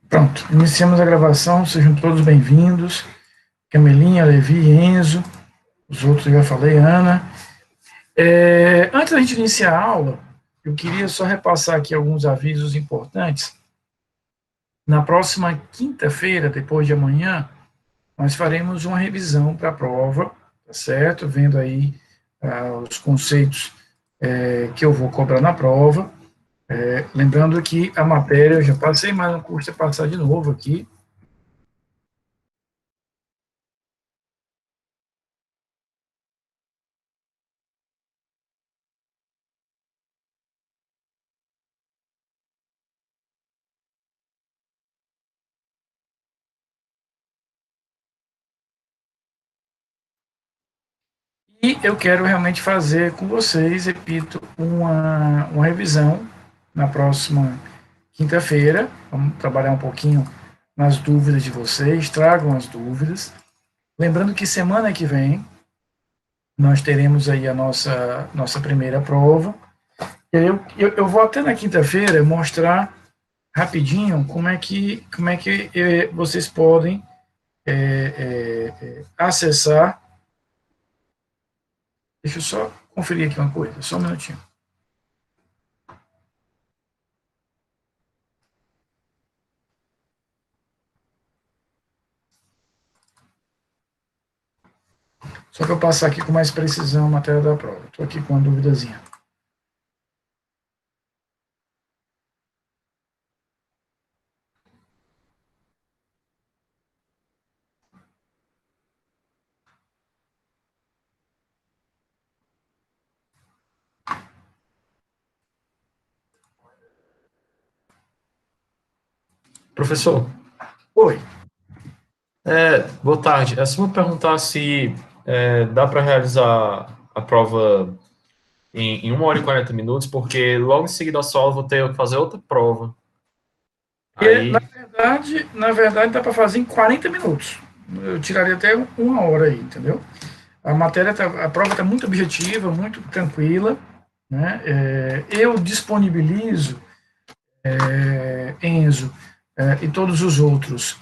Pronto, iniciamos a gravação, sejam todos bem-vindos. Camelinha, Levi, Enzo, os outros eu já falei, Ana. Antes da gente iniciar a aula, eu queria só repassar aqui alguns avisos importantes. Na próxima quinta-feira, depois de amanhã, nós faremos uma revisão para a prova, tá certo? Vendo aí os conceitos que eu vou cobrar na prova. Lembrando que a matéria eu já passei, mas não custa passar de novo aqui. E eu quero realmente fazer com vocês, repito, uma revisão na próxima quinta-feira. Vamos trabalhar um pouquinho nas dúvidas de vocês, tragam as dúvidas. Lembrando que semana que vem nós teremos aí a nossa primeira prova. Eu vou até na quinta-feira mostrar rapidinho como é que vocês podem acessar. Deixa eu só conferir aqui uma coisa, só um minutinho. Só para eu passar aqui com mais precisão a matéria da prova. Estou aqui com uma duvidazinha. Professor, Oi. boa tarde. É só me perguntar se dá para realizar a prova em 1 hora e 40 minutos, porque logo em seguida à sua aula eu vou ter que fazer outra prova. Aí, Na verdade dá para fazer em 40 minutos. Eu tiraria até 1 hora aí, entendeu? A prova está muito objetiva, muito tranquila, né? Eu disponibilizo, Enzo, e todos os outros.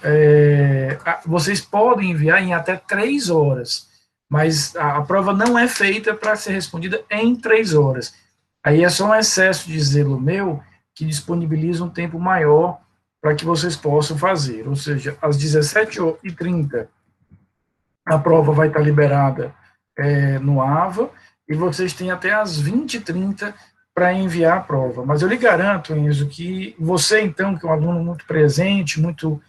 Vocês podem enviar em até 3 horas, mas a prova não é feita para ser respondida em 3 horas. Aí é só um excesso de zelo meu que disponibiliza um tempo maior para que vocês possam fazer. Ou seja, às 17h30 a prova vai estar liberada no AVA e vocês têm até às 20h30 para enviar a prova. Mas eu lhe garanto, Enzo, que você, então, que é um aluno muito presente, muito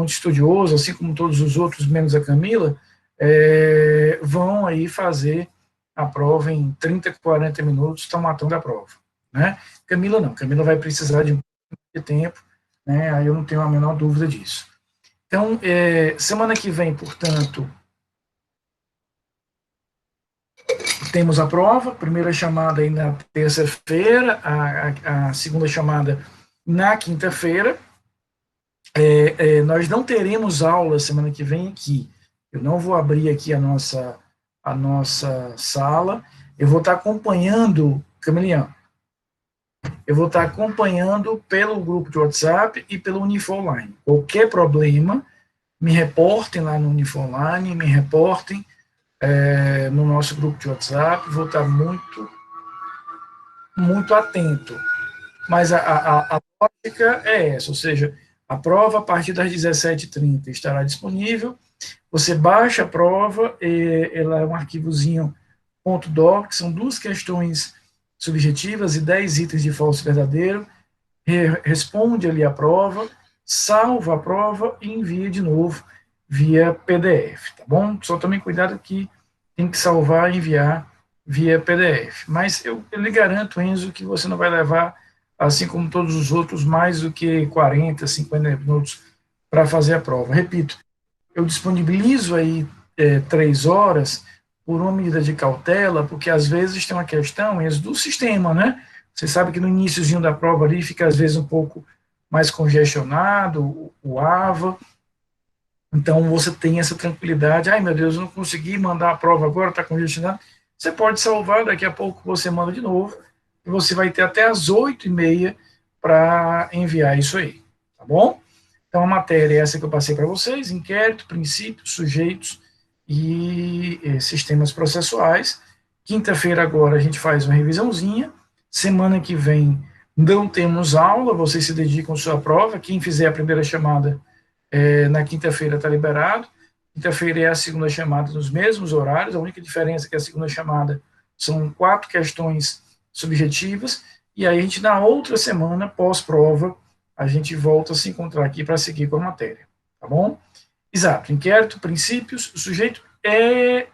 estudioso, assim como todos os outros, menos a Camila, vão aí fazer a prova em 30, 40 minutos, estão matando a prova. Né? Camila não, Camila vai precisar de tempo, né? Aí eu não tenho a menor dúvida disso. Então, semana que vem, portanto, temos a prova, primeira chamada aí na terça-feira, a segunda chamada na quinta-feira. Nós não teremos aula semana que vem aqui. Eu não vou abrir aqui a nossa sala. Eu vou estar acompanhando, Camiliano, eu vou estar acompanhando pelo grupo de WhatsApp e pelo Uniforline. Qualquer problema, me reportem lá no Uniforline, me reportem no nosso grupo de WhatsApp, vou estar muito atento. Mas a lógica é essa, ou seja, a prova a partir das 17h30 estará disponível, você baixa a prova, ela é um arquivozinho .doc, são 2 questões subjetivas e 10 itens de falso e verdadeiro, responde ali a prova, salva a prova e envia de novo via PDF, tá bom? Só tomem cuidado que tem que salvar e enviar via PDF. Mas eu lhe garanto, Enzo, que você não vai levar, assim como todos os outros, mais do que 40, 50 minutos para fazer a prova. Repito, eu disponibilizo aí 3 horas por uma medida de cautela, porque às vezes tem uma questão, Enzo, do sistema, né? Você sabe que no iníciozinho da prova ali fica às vezes um pouco mais congestionado, o AVA, Então, você tem essa tranquilidade, ai meu Deus, eu não consegui mandar a prova agora, está congestionado. Você pode salvar, daqui a pouco você manda de novo, e você vai ter até as 8h30 para enviar isso aí, tá bom? Então, a matéria é essa que eu passei para vocês, inquérito, princípios, sujeitos e sistemas processuais. Quinta-feira agora a gente faz uma revisãozinha, semana que vem não temos aula, vocês se dedicam à sua prova, quem fizer a primeira chamada na quinta-feira está liberado. Quinta-feira é a segunda chamada nos mesmos horários, a única diferença é que a segunda chamada são 4 questões subjetivas, e aí a gente, na outra semana, pós-prova, a gente volta a se encontrar aqui para seguir com a matéria, tá bom? Exato, inquérito, princípios, sujeito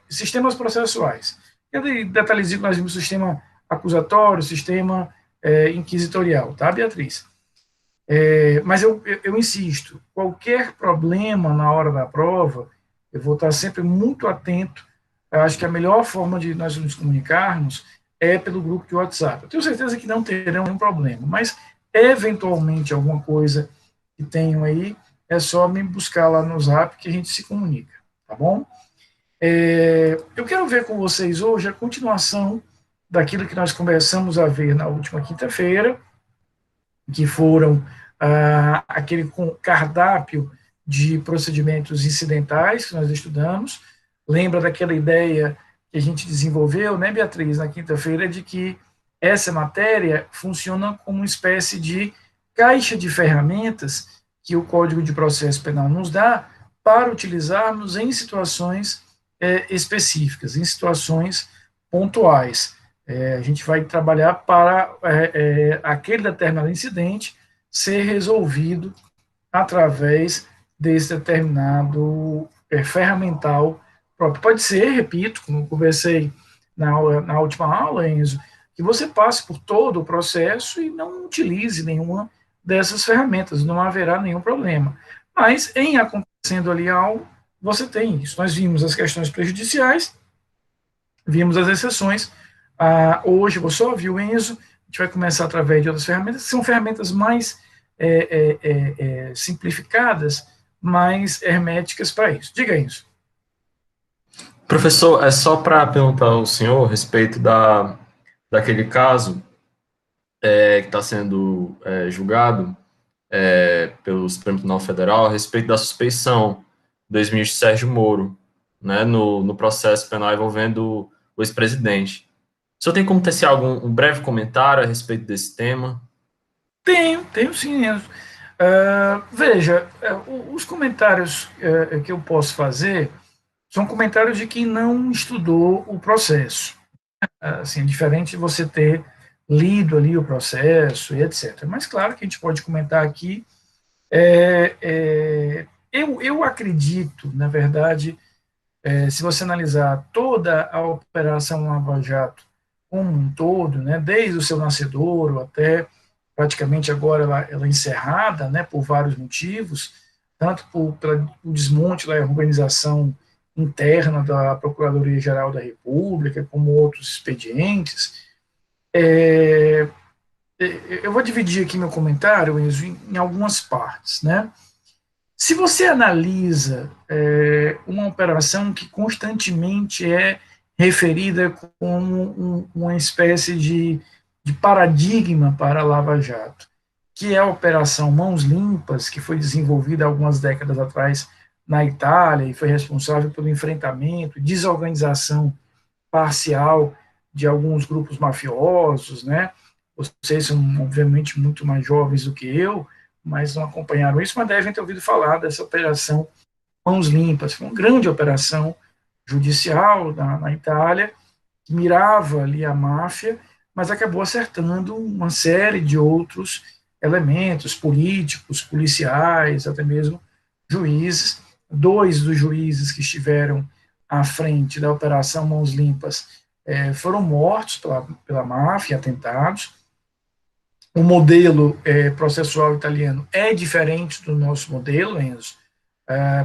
sistemas processuais. Aquele detalhezinho que nós vimos, sistema acusatório, sistema inquisitorial, tá, Beatriz? Mas eu insisto, qualquer problema na hora da prova, eu vou estar sempre muito atento. Eu acho que a melhor forma de nós nos comunicarmos é pelo grupo de WhatsApp. Eu tenho certeza que não terão nenhum problema, mas eventualmente alguma coisa que tenham aí, é só me buscar lá no Zap que a gente se comunica, tá bom? Eu quero ver com vocês hoje a continuação daquilo que nós começamos a ver na última quinta-feira, que foram aquele cardápio de procedimentos incidentais que nós estudamos. Lembra daquela ideia que a gente desenvolveu, né, Beatriz, na quinta-feira, de que essa matéria funciona como uma espécie de caixa de ferramentas que o Código de Processo Penal nos dá para utilizarmos em situações específicas, em situações pontuais. A gente vai trabalhar para aquele determinado incidente ser resolvido através desse determinado ferramental próprio. Pode ser, repito, como eu conversei na última aula, Enzo, que você passe por todo o processo e não utilize nenhuma dessas ferramentas, não haverá nenhum problema. Mas, em acontecendo ali algo, você tem isso. Nós vimos as questões prejudiciais, vimos as exceções. Hoje, você só viu, Enzo, a gente vai começar através de outras ferramentas, que são ferramentas mais simplificadas, mais herméticas para isso. Diga isso. Professor, é só para perguntar ao senhor a respeito daquele caso que está sendo julgado pelo Supremo Tribunal Federal a respeito da suspeição do ex-ministro Sérgio Moro, né, no processo penal envolvendo o ex-presidente. O senhor tem como tecer um breve comentário a respeito desse tema? Tenho sim, Enzo. Veja, os comentários que eu posso fazer são comentários de quem não estudou o processo. Assim, é diferente de você ter lido ali o processo e etc. Mas, claro que a gente pode comentar aqui. Eu acredito, na verdade, se você analisar toda a Operação Lava Jato como um todo, né, desde o seu nascedouro até praticamente agora ela encerrada, né, por vários motivos, tanto pelo desmonte da organização interna da Procuradoria-Geral da República, como outros expedientes. Eu vou dividir aqui meu comentário, Enzo, em algumas partes, né? Se você analisa uma operação que constantemente é referida como uma espécie de paradigma para a Lava Jato, que é a Operação Mãos Limpas, que foi desenvolvida algumas décadas atrás na Itália e foi responsável pelo enfrentamento, desorganização parcial de alguns grupos mafiosos, né? Vocês são, obviamente, muito mais jovens do que eu, mas não acompanharam isso, mas devem ter ouvido falar dessa operação Mãos Limpas. Foi uma grande operação judicial na Itália, que mirava ali a máfia, mas acabou acertando uma série de outros elementos políticos, policiais, até mesmo juízes. 2 dos juízes que estiveram à frente da Operação Mãos Limpas foram mortos pela máfia, atentados. O modelo processual italiano é diferente do nosso modelo, Enzo,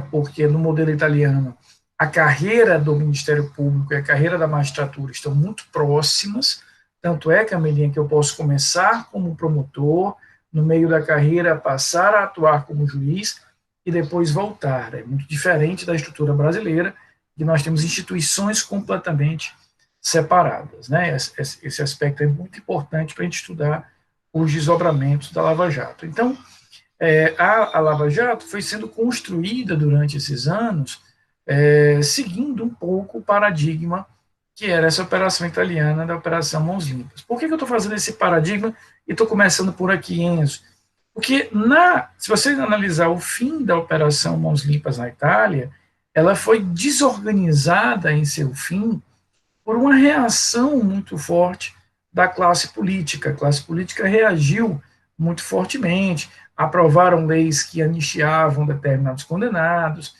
porque no modelo italiano a carreira do Ministério Público e a carreira da magistratura estão muito próximas, tanto é, Camilinha, que eu posso começar como promotor, no meio da carreira passar a atuar como juiz, e depois voltar. É muito diferente da estrutura brasileira, que nós temos instituições completamente separadas, né? Esse aspecto é muito importante para a gente estudar os desdobramentos da Lava Jato. Então, a Lava Jato foi sendo construída durante esses anos, seguindo um pouco o paradigma que era essa operação italiana da Operação Mãos Limpas. Por que eu estou fazendo esse paradigma e estou começando por aqui, Enzo? Porque, se você analisar o fim da Operação Mãos Limpas na Itália, ela foi desorganizada em seu fim por uma reação muito forte da classe política. A classe política reagiu muito fortemente, aprovaram leis que anistiavam determinados condenados,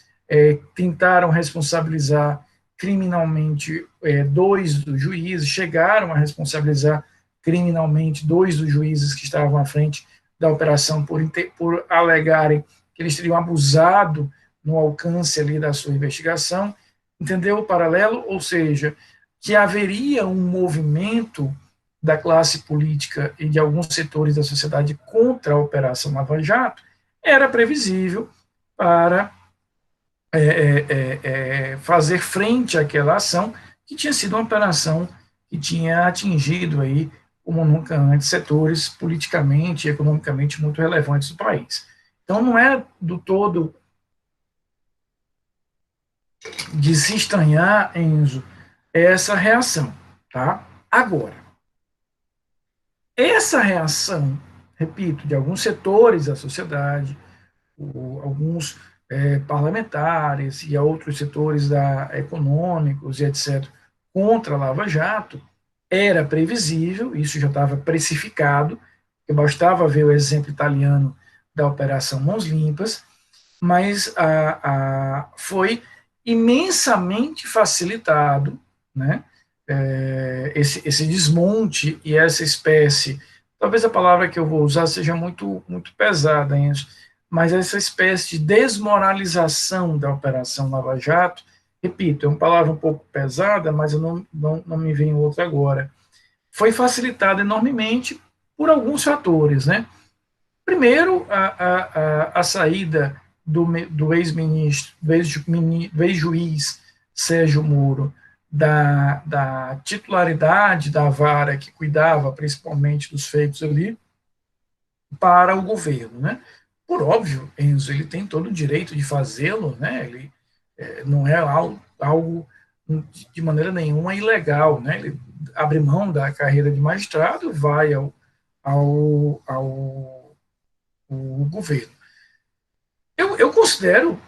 tentaram responsabilizar criminalmente dois dos juízes, chegaram a responsabilizar criminalmente dois dos juízes que estavam à frente da operação por alegarem que eles teriam abusado no alcance ali da sua investigação. Entendeu o paralelo? Ou seja, que haveria um movimento da classe política e de alguns setores da sociedade contra a Operação Lava Jato, era previsível para fazer frente àquela ação, que tinha sido uma operação que tinha atingido aí, como nunca antes, setores politicamente e economicamente muito relevantes do país. Então, não é do todo de se estranhar, Enzo, essa reação, tá? Agora, essa reação, repito, de alguns setores da sociedade, alguns parlamentares e outros setores econômicos e etc., contra a Lava Jato, era previsível, isso já estava precificado, que bastava ver o exemplo italiano da Operação Mãos Limpas, mas foi imensamente facilitado, né, esse desmonte e essa espécie, talvez a palavra que eu vou usar seja muito, muito pesada, Enzo, mas essa espécie de desmoralização da Operação Lava Jato, repito, é uma palavra um pouco pesada, mas eu não me vem outra agora, foi facilitada enormemente por alguns fatores, né? Primeiro, a saída do ex-ministro, do ex-juiz Sérgio Moro, da titularidade da vara que cuidava principalmente dos feitos ali, para o governo, né? Por óbvio, Enzo, ele tem todo o direito de fazê-lo, né? Ele não é algo de maneira nenhuma ilegal, né? Ele abre mão da carreira de magistrado, vai ao governo. Eu considero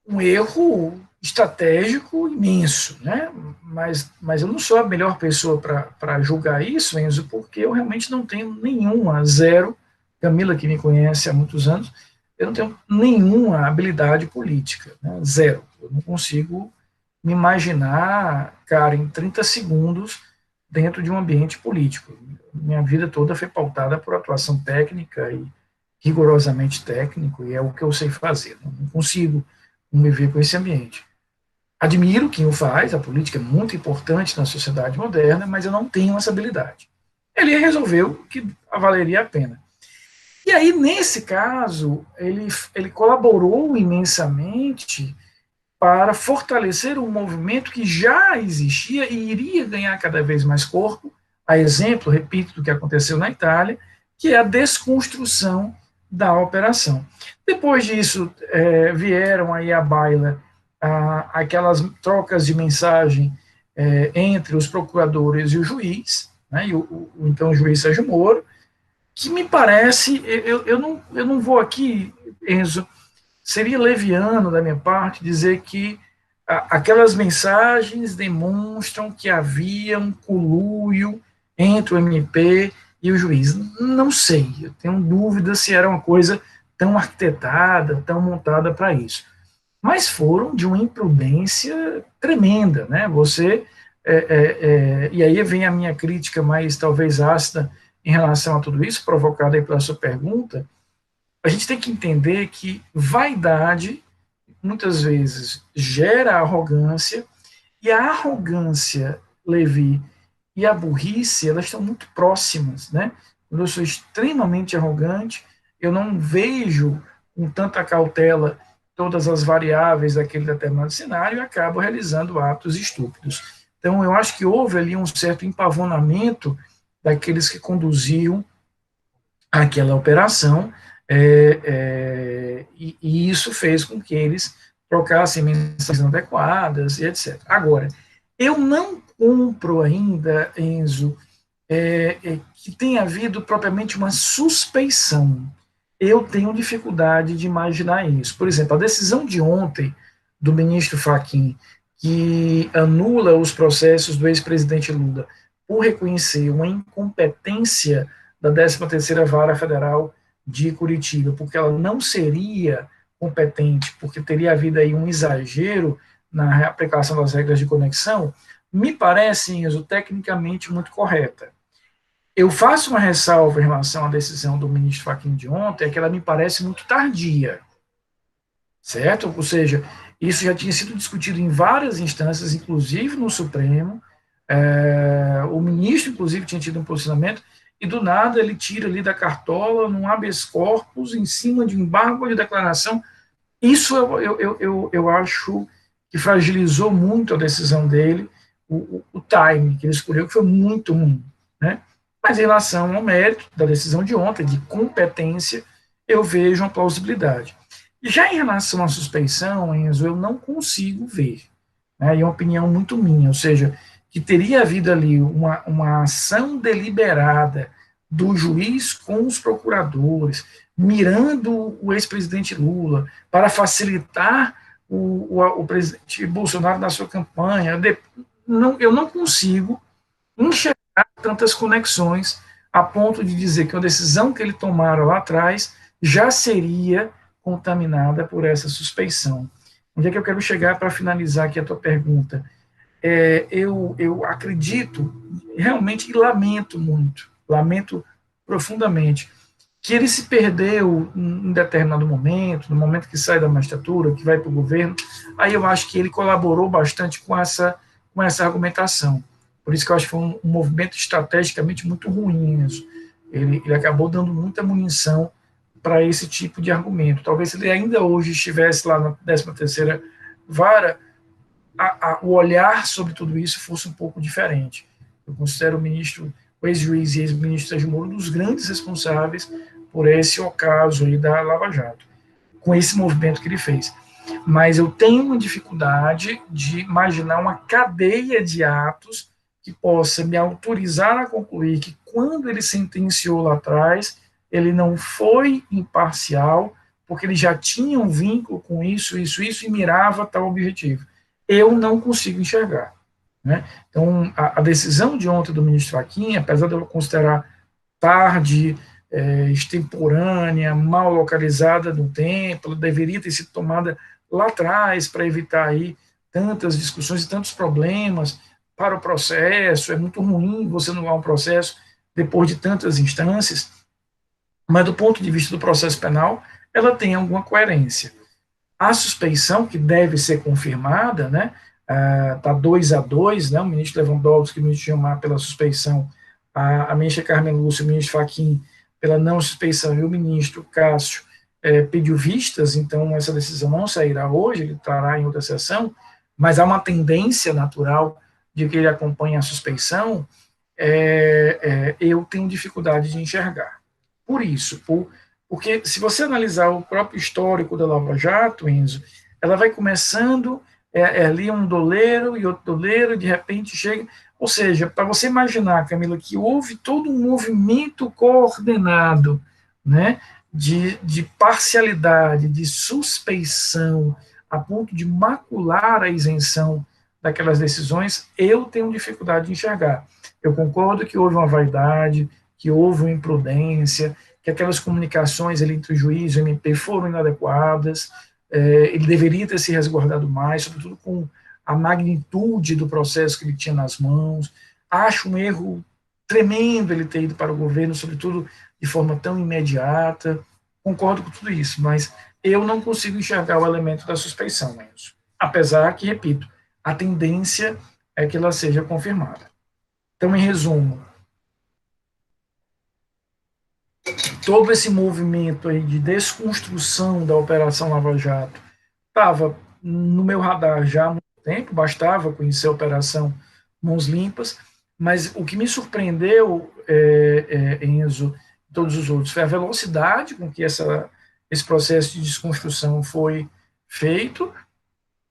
um erro estratégico imenso, né? Mas eu não sou a melhor pessoa para julgar isso, Enzo, porque eu realmente não tenho nenhuma, zero. Camila, que me conhece há muitos anos, eu não tenho nenhuma habilidade política, né? Zero. Eu não consigo me imaginar, cara, em 30 segundos dentro de um ambiente político. Minha vida toda foi pautada por atuação técnica e rigorosamente técnico, e é o que eu sei fazer. Não consigo me ver com esse ambiente. Admiro quem o faz, a política é muito importante na sociedade moderna, mas eu não tenho essa habilidade. Ele resolveu que valeria a pena. E aí, nesse caso, ele colaborou imensamente para fortalecer um movimento que já existia e iria ganhar cada vez mais corpo, a exemplo, repito, do que aconteceu na Itália, que é a desconstrução da operação. Depois disso, vieram aí à baila aquelas trocas de mensagem entre os procuradores e o juiz, né, e então o juiz Sérgio Moro, que me parece, eu não vou aqui, Enzo, seria leviano da minha parte dizer que aquelas mensagens demonstram que havia um conluio entre o MP e o juiz. Não sei, eu tenho dúvida se era uma coisa tão arquitetada, tão montada para isso. Mas foram de uma imprudência tremenda, né? E aí vem a minha crítica mais talvez ácida em relação a tudo isso, provocada aí pela sua pergunta. A gente tem que entender que vaidade muitas vezes gera arrogância, e a arrogância, Levi, e a burrice, elas estão muito próximas, né? Quando eu sou extremamente arrogante, eu não vejo com tanta cautela todas as variáveis daquele determinado cenário e acabam realizando atos estúpidos. Então, eu acho que houve ali um certo empavonamento daqueles que conduziam aquela operação, e isso fez com que eles trocassem mensagens inadequadas e etc. Agora, eu não compro ainda, Enzo, que tenha havido propriamente uma suspeição. Eu tenho dificuldade de imaginar isso. Por exemplo, a decisão de ontem do ministro Fachin, que anula os processos do ex-presidente Lula por reconhecer uma incompetência da 13ª Vara Federal de Curitiba, porque ela não seria competente, porque teria havido aí um exagero na aplicação das regras de conexão, me parece, Enzo, tecnicamente muito correta. Eu faço uma ressalva em relação à decisão do ministro Fachin de ontem, é que ela me parece muito tardia, certo? Ou seja, isso já tinha sido discutido em várias instâncias, inclusive no Supremo, o ministro, inclusive, tinha tido um posicionamento, e do nada ele tira ali da cartola, num habeas corpus, em cima de um embargo de declaração. Isso eu acho que fragilizou muito a decisão dele, o time que ele escolheu, que foi muito ruim, né? Mas em relação ao mérito da decisão de ontem, de competência, eu vejo uma plausibilidade. Já em relação à suspeição, Enzo, eu não consigo ver, né? E é uma opinião muito minha, ou seja, que teria havido ali uma ação deliberada do juiz com os procuradores, mirando o ex-presidente Lula, para facilitar o presidente Bolsonaro na sua campanha. Eu não consigo enxergar tantas conexões a ponto de dizer que a decisão que ele tomara lá atrás já seria contaminada por essa suspeição. Onde é que eu quero chegar para finalizar aqui a tua pergunta? Eu acredito realmente e lamento profundamente, que ele se perdeu em determinado momento, no momento que sai da magistratura, que vai para o governo. Aí eu acho que ele colaborou bastante com essa argumentação. Por isso que eu acho que foi um movimento estrategicamente muito ruim. Ele acabou dando muita munição para esse tipo de argumento. Talvez se ele ainda hoje estivesse lá na 13ª Vara, o olhar sobre tudo isso fosse um pouco diferente. Eu considero o ex-juiz e ex-ministro Sérgio Moro um dos grandes responsáveis por esse ocaso aí da Lava Jato, com esse movimento que ele fez. Mas eu tenho uma dificuldade de imaginar uma cadeia de atos que possa me autorizar a concluir que quando ele sentenciou lá atrás, ele não foi imparcial, porque ele já tinha um vínculo com isso, e mirava tal objetivo. Eu não consigo enxergar, né? Então, a decisão de ontem do ministro Fachin, apesar de eu considerar tarde, extemporânea, mal localizada no tempo, ela deveria ter sido tomada lá atrás para evitar aí tantas discussões e tantos problemas para o processo. É muito ruim você anular um processo depois de tantas instâncias, mas do ponto de vista do processo penal, ela tem alguma coerência. A suspeição, que deve ser confirmada, né, está 2-2, né, o ministro Lewandowski e o ministro Gilmar pela suspeição, a ministra Carmen Lúcia e o ministro Fachin pela não suspeição, e o ministro Cássio pediu vistas, então essa decisão não sairá hoje, ele estará em outra sessão, mas há uma tendência natural de que ele acompanhe a suspeição. Eu tenho dificuldade de enxergar. Por isso, porque se você analisar o próprio histórico da Lava Jato, Enzo, ela vai começando, ali um doleiro e outro doleiro, e de repente chega. Ou seja, para você imaginar, Camila, que houve todo um movimento coordenado, né, de parcialidade, de suspeição, a ponto de macular a isenção daquelas decisões, eu tenho dificuldade de enxergar. Eu concordo que houve uma vaidade, que houve uma imprudência, que aquelas comunicações entre o juiz e o MP foram inadequadas, ele deveria ter se resguardado mais, sobretudo com a magnitude do processo que ele tinha nas mãos. Acho um erro tremendo ele ter ido para o governo, sobretudo de forma tão imediata. Concordo com tudo isso, mas eu não consigo enxergar o elemento da suspeição, Enzo. Apesar que, repito, a tendência é que ela seja confirmada. Então, em resumo, todo esse movimento aí de desconstrução da Operação Lava Jato estava no meu radar já há muito tempo, bastava conhecer a operação Mãos Limpas, mas o que me surpreendeu, Enzo, e todos os outros, foi a velocidade com que esse processo de desconstrução foi feito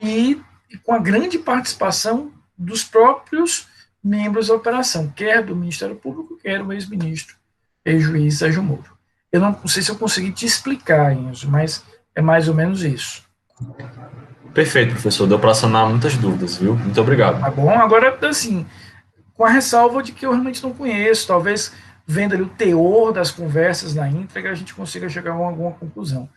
e com a grande participação dos próprios membros da operação, quer do Ministério Público, quer o ex-ministro, ex-juiz Sérgio Moro. Eu não sei se eu consegui te explicar, Enzo, mas é mais ou menos isso. Perfeito, professor. Deu para sanar muitas dúvidas, viu? Muito obrigado. Tá bom? Agora, assim, com a ressalva de que eu realmente não conheço, talvez vendo ali o teor das conversas na íntegra, a gente consiga chegar a alguma conclusão.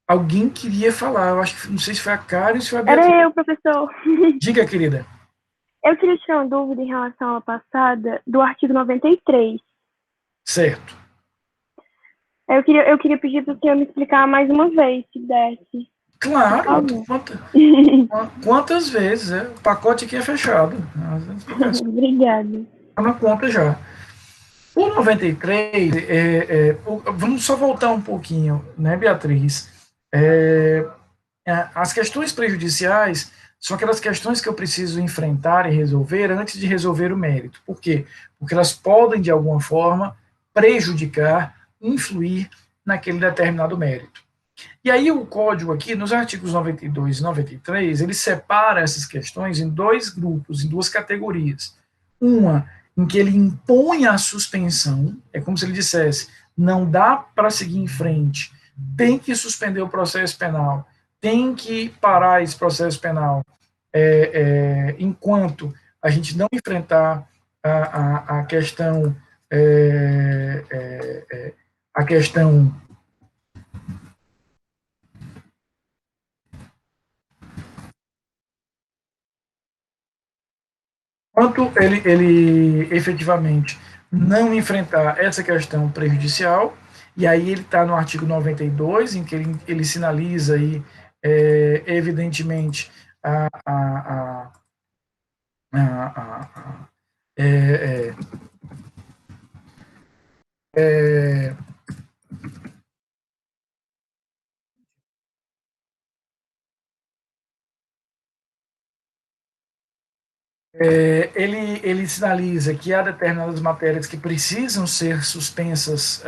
Alguém queria falar, eu acho que, não sei se foi a Karen ou se foi a Beatriz. Era eu, professor. Diga, querida. Eu queria tirar uma dúvida em relação à aula passada, do artigo 93. Certo. Eu queria pedir para o senhor me explicar mais uma vez, se desse. Claro, quantas vezes, o pacote aqui é fechado. Obrigada. Está na conta já. O 93, vamos só voltar um pouquinho, né, Beatriz? As questões prejudiciais são aquelas questões que eu preciso enfrentar e resolver antes de resolver o mérito. Por quê? Porque elas podem, de alguma forma, prejudicar, influir naquele determinado mérito. E aí o código aqui, nos artigos 92 e 93, ele separa essas questões em dois grupos, em duas categorias. Uma em que ele impõe a suspensão, é como se ele dissesse, não dá para seguir em frente, tem que suspender o processo penal, tem que parar esse processo penal enquanto a gente não enfrentar a questão enquanto ele efetivamente não enfrentar essa questão prejudicial, e aí ele está no artigo 92, em que ele sinaliza aí, evidentemente, ele sinaliza que há determinadas matérias que precisam ser suspensas,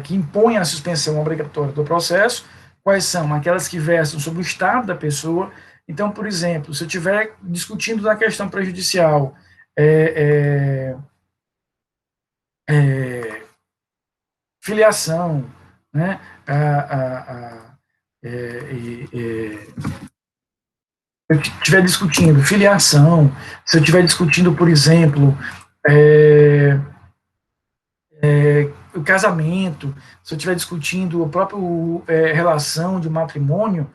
que impõem a suspensão obrigatória do processo. Quais são? Aquelas que versam sobre o estado da pessoa. Então, por exemplo, se eu estiver discutindo na questão prejudicial filiação, né, eu estiver discutindo filiação, se eu estiver discutindo, por exemplo, o casamento, se eu estiver discutindo a própria relação de matrimônio,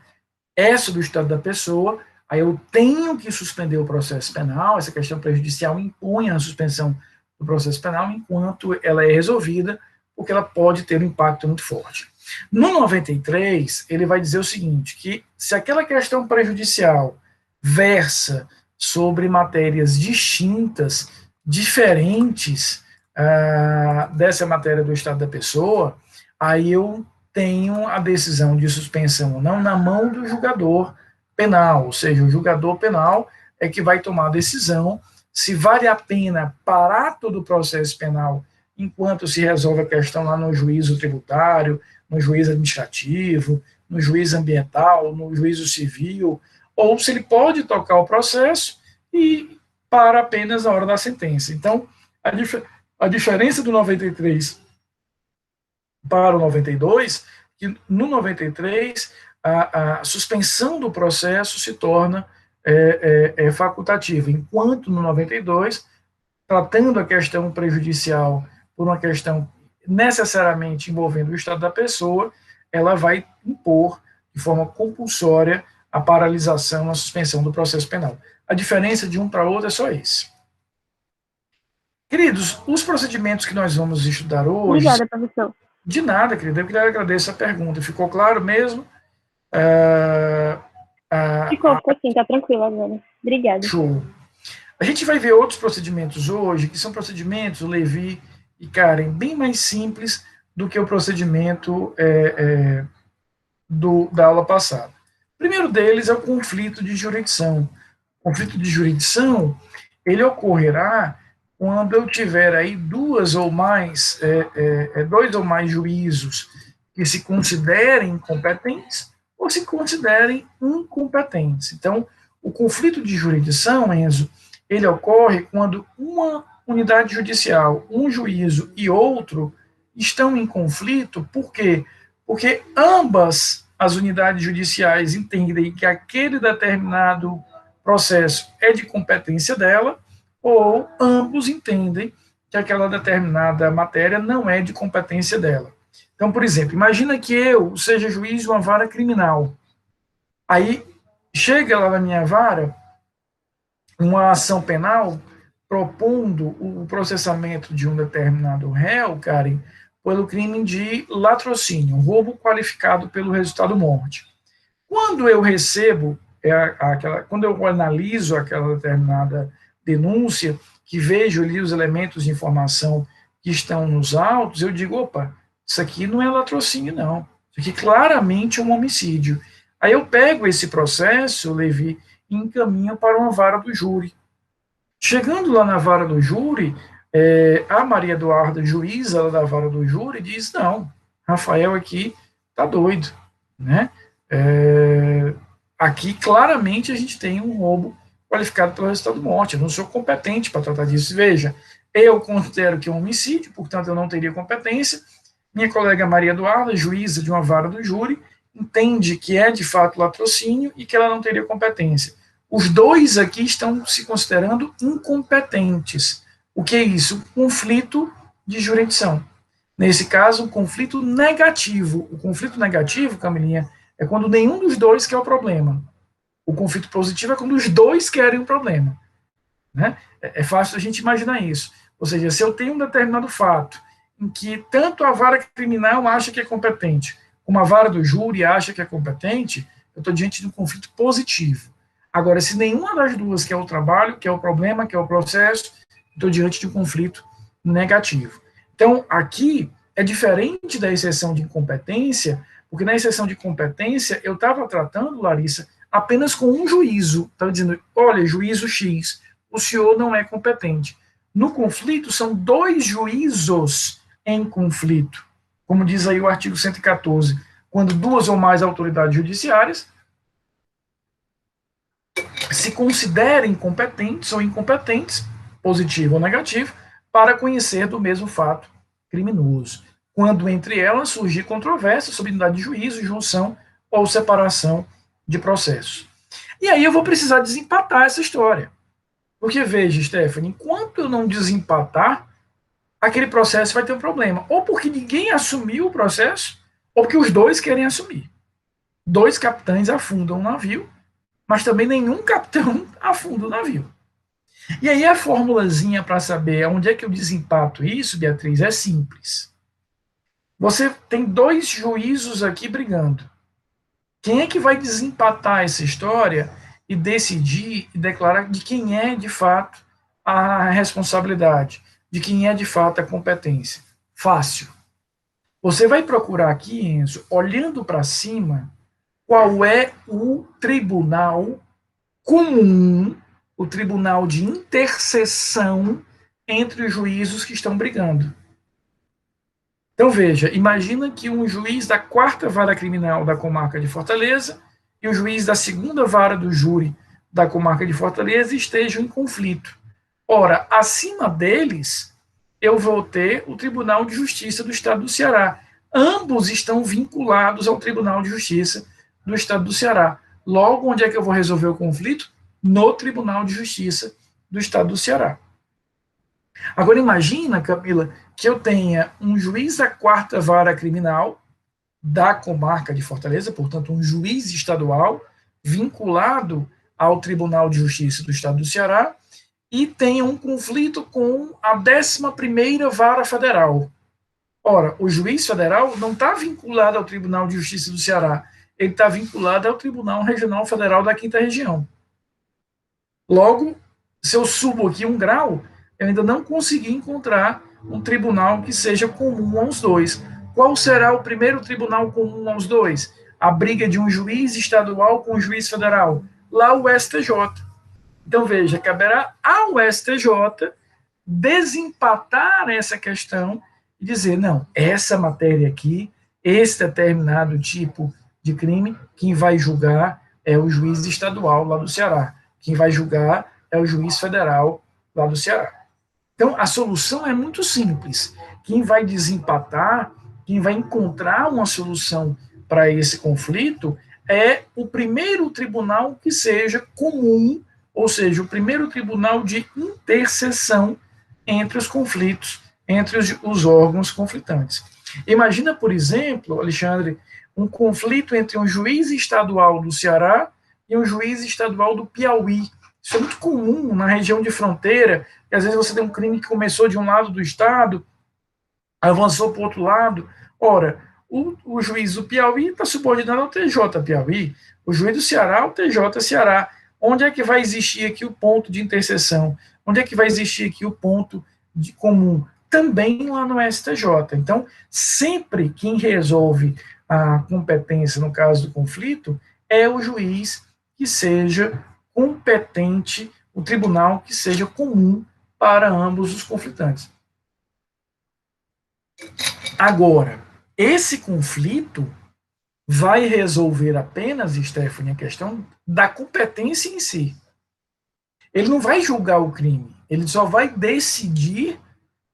é sobre o estado da pessoa, aí eu tenho que suspender o processo penal, essa questão prejudicial impõe a suspensão do processo penal enquanto ela é resolvida, porque ela pode ter um impacto muito forte. No 93, ele vai dizer o seguinte, que se aquela questão prejudicial versa sobre matérias distintas, diferentes dessa matéria do estado da pessoa, aí eu tenho a decisão de suspensão não na mão do julgador penal, ou seja, o julgador penal é que vai tomar a decisão se vale a pena parar todo o processo penal enquanto se resolve a questão lá no juízo tributário, no juízo administrativo, no juízo ambiental, no juízo civil, ou se ele pode tocar o processo e para apenas na hora da sentença. Então, a diferença do 93 para o 92, que no 93 a suspensão do processo se torna facultativa, enquanto no 92, tratando a questão prejudicial por uma questão necessariamente envolvendo o estado da pessoa, ela vai impor de forma compulsória a paralisação, a suspensão do processo penal. A diferença de um para outro é só isso. Queridos, os procedimentos que nós vamos estudar hoje... Obrigada, professor. De nada, querida, eu queria agradecer a pergunta. Ficou claro mesmo? Ficou sim, está tranquilo agora. Obrigada. Show. A gente vai ver outros procedimentos hoje, que são procedimentos, Levi e Karen, bem mais simples do que o procedimento da aula passada. primeiro deles é o conflito de jurisdição. O conflito de jurisdição, ele ocorrerá quando eu tiver aí dois ou mais juízos que se considerem competentes ou se considerem incompetentes. Então, o conflito de jurisdição, Enzo, ele ocorre quando uma unidade judicial, um juízo e outro estão em conflito. Por quê? Porque ambas as unidades judiciais entendem que aquele determinado processo é de competência dela, ou ambos entendem que aquela determinada matéria não é de competência dela. Então, por exemplo, imagina que eu seja juiz de uma vara criminal. Aí chega lá na minha vara uma ação penal propondo o processamento de um determinado réu, Karen, pelo crime de latrocínio, roubo qualificado pelo resultado morte. Quando eu recebo, quando eu analiso aquela determinada denúncia, que vejo ali os elementos de informação que estão nos autos, eu digo, opa, isso aqui não é latrocínio, não. Isso aqui claramente é um homicídio. Aí eu pego esse processo, Levi, e encaminho para uma vara do júri. Chegando lá na vara do júri, a Maria Eduarda, juíza da vara do júri, diz, não, Rafael aqui está doido, né? Aqui claramente a gente tem um roubo qualificado pelo resultado de morte, eu não sou competente para tratar disso. Veja, eu considero que é um homicídio, portanto eu não teria competência. Minha colega Maria Eduarda, juíza de uma vara do júri, entende que é de fato latrocínio e que ela não teria competência. Os dois aqui estão se considerando incompetentes. O que é isso? Conflito de jurisdição. Nesse caso, um conflito negativo. O conflito negativo, Camilinha, é quando nenhum dos dois quer o problema. O conflito positivo é quando os dois querem o problema. Né? É fácil a gente imaginar isso. Ou seja, se eu tenho um determinado fato em que tanto a vara criminal acha que é competente, como a vara do júri acha que é competente, eu estou diante de um conflito positivo. Agora, se nenhuma das duas quer o trabalho, quer o problema, quer o processo, estou diante de um conflito negativo. Então, aqui é diferente da exceção de incompetência, porque na exceção de competência eu estava tratando, Larissa, apenas com um juízo. Estava dizendo, olha, juízo X, o senhor não é competente. No conflito, são dois juízos em conflito. Como diz aí o artigo 114, quando duas ou mais autoridades judiciárias se considerem competentes ou incompetentes, positivo ou negativo, para conhecer do mesmo fato criminoso, quando entre elas surgir controvérsia sobre unidade de juízo, junção ou separação de processos. E aí eu vou precisar desempatar essa história. Porque, veja, Stephanie, enquanto eu não desempatar, aquele processo vai ter um problema. Ou porque ninguém assumiu o processo, ou porque os dois querem assumir. Dois capitães afundam um navio, mas também nenhum capitão afunda o navio. E aí a formulazinha para saber onde é que eu desempato isso, Beatriz, é simples. Você tem dois juízos aqui brigando. Quem é que vai desempatar essa história e decidir e declarar de quem é, de fato, a responsabilidade, de quem é, de fato, a competência? Fácil. Você vai procurar aqui, Enzo, olhando para cima, qual é o tribunal comum, o tribunal de interseção entre os juízos que estão brigando. Então, veja, imagina que um juiz da 4ª Vara Criminal da Comarca de Fortaleza e o juiz da 2ª Vara do Júri da Comarca de Fortaleza estejam em conflito. Ora, acima deles, eu vou ter o Tribunal de Justiça do Estado do Ceará. Ambos estão vinculados ao Tribunal de Justiça do Estado do Ceará. Logo, onde é que eu vou resolver o conflito? No Tribunal de Justiça do Estado do Ceará. Agora, imagina, Camila, que eu tenha um juiz da 4ª Vara Criminal da Comarca de Fortaleza, portanto, um juiz estadual vinculado ao Tribunal de Justiça do Estado do Ceará, e tenha um conflito com a 11ª Vara Federal. Ora, o juiz federal não está vinculado ao Tribunal de Justiça do Ceará, ele está vinculado ao Tribunal Regional Federal da 5ª Região. Logo, se eu subo aqui um grau, eu ainda não consegui encontrar um tribunal que seja comum aos dois. Qual será o primeiro tribunal comum aos dois? a briga de um juiz estadual com um juiz federal? Lá o STJ. Então, veja, caberá ao STJ desempatar essa questão e dizer, não, essa matéria aqui, esse determinado tipo de crime, quem vai julgar é o juiz estadual lá do Ceará. Quem vai julgar é o juiz federal lá do Ceará. Então, a solução é muito simples. Quem vai desempatar, quem vai encontrar uma solução para esse conflito é o primeiro tribunal que seja comum, ou seja, o primeiro tribunal de interseção entre os conflitos, entre os órgãos conflitantes. Imagina, por exemplo, Alexandre, um conflito entre um juiz estadual do Ceará e um juiz estadual do Piauí. Isso é muito comum na região de fronteira, e às vezes você tem um crime que começou de um lado do estado, avançou para o outro lado. Ora, o juiz do Piauí está subordinado ao TJ Piauí, o juiz do Ceará ao TJ Ceará. Onde é que vai existir aqui o ponto de interseção? Onde é que vai existir aqui o ponto de comum? Também lá no STJ. Então, sempre quem resolve a competência no caso do conflito é o juiz que seja competente, o tribunal que seja comum para ambos os conflitantes. Agora, esse conflito vai resolver apenas, Stephanie, a questão da competência em si. Ele não vai julgar o crime, ele só vai decidir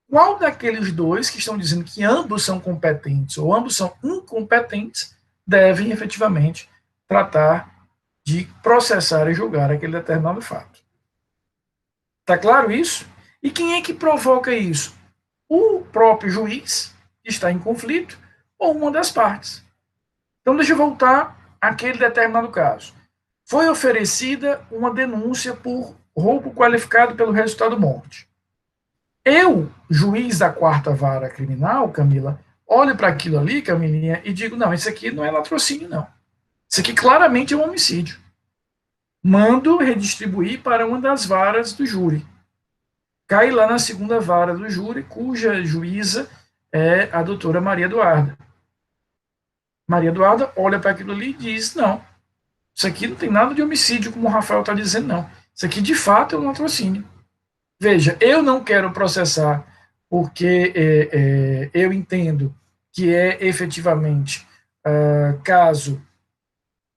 qual daqueles dois que estão dizendo que ambos são competentes ou ambos são incompetentes devem efetivamente tratar de processar e julgar aquele determinado fato. Está claro isso? E quem é que provoca isso? O próprio juiz, que está em conflito, ou uma das partes. Então, deixa eu voltar àquele determinado caso. Foi oferecida uma denúncia por roubo qualificado pelo resultado morte. Eu, juiz da 4ª Vara Criminal, Camila, olho para aquilo ali, Camilinha, e digo, não, isso aqui não é latrocínio, não. Isso aqui claramente é um homicídio. Mando redistribuir para uma das varas do júri. Cai lá na 2ª Vara do júri, cuja juíza é a doutora Maria Eduarda. Maria Eduarda olha para aquilo ali e diz, não, isso aqui não tem nada de homicídio, como o Rafael está dizendo, não. Isso aqui, de fato, é um latrocínio. Veja, eu não quero processar porque eu entendo que é efetivamente caso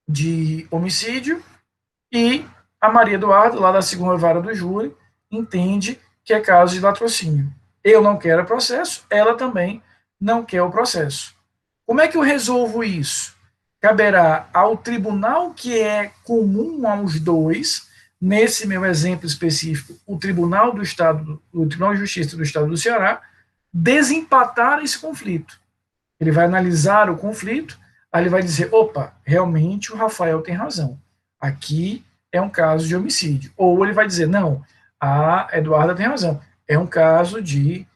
de homicídio e a Maria Eduarda, lá da 2ª Vara do júri, entende que é caso de latrocínio. Eu não quero o processo, ela também não quer o processo. Como é que eu resolvo isso? Caberá ao tribunal que é comum aos dois, nesse meu exemplo específico, o Tribunal do Estado, o Tribunal de Justiça do Estado do Ceará, desempatar esse conflito. Ele vai analisar o conflito, aí ele vai dizer, opa, realmente o Rafael tem razão. Aqui é um caso de homicídio. Ou ele vai dizer, não, a Eduarda tem razão, é um caso de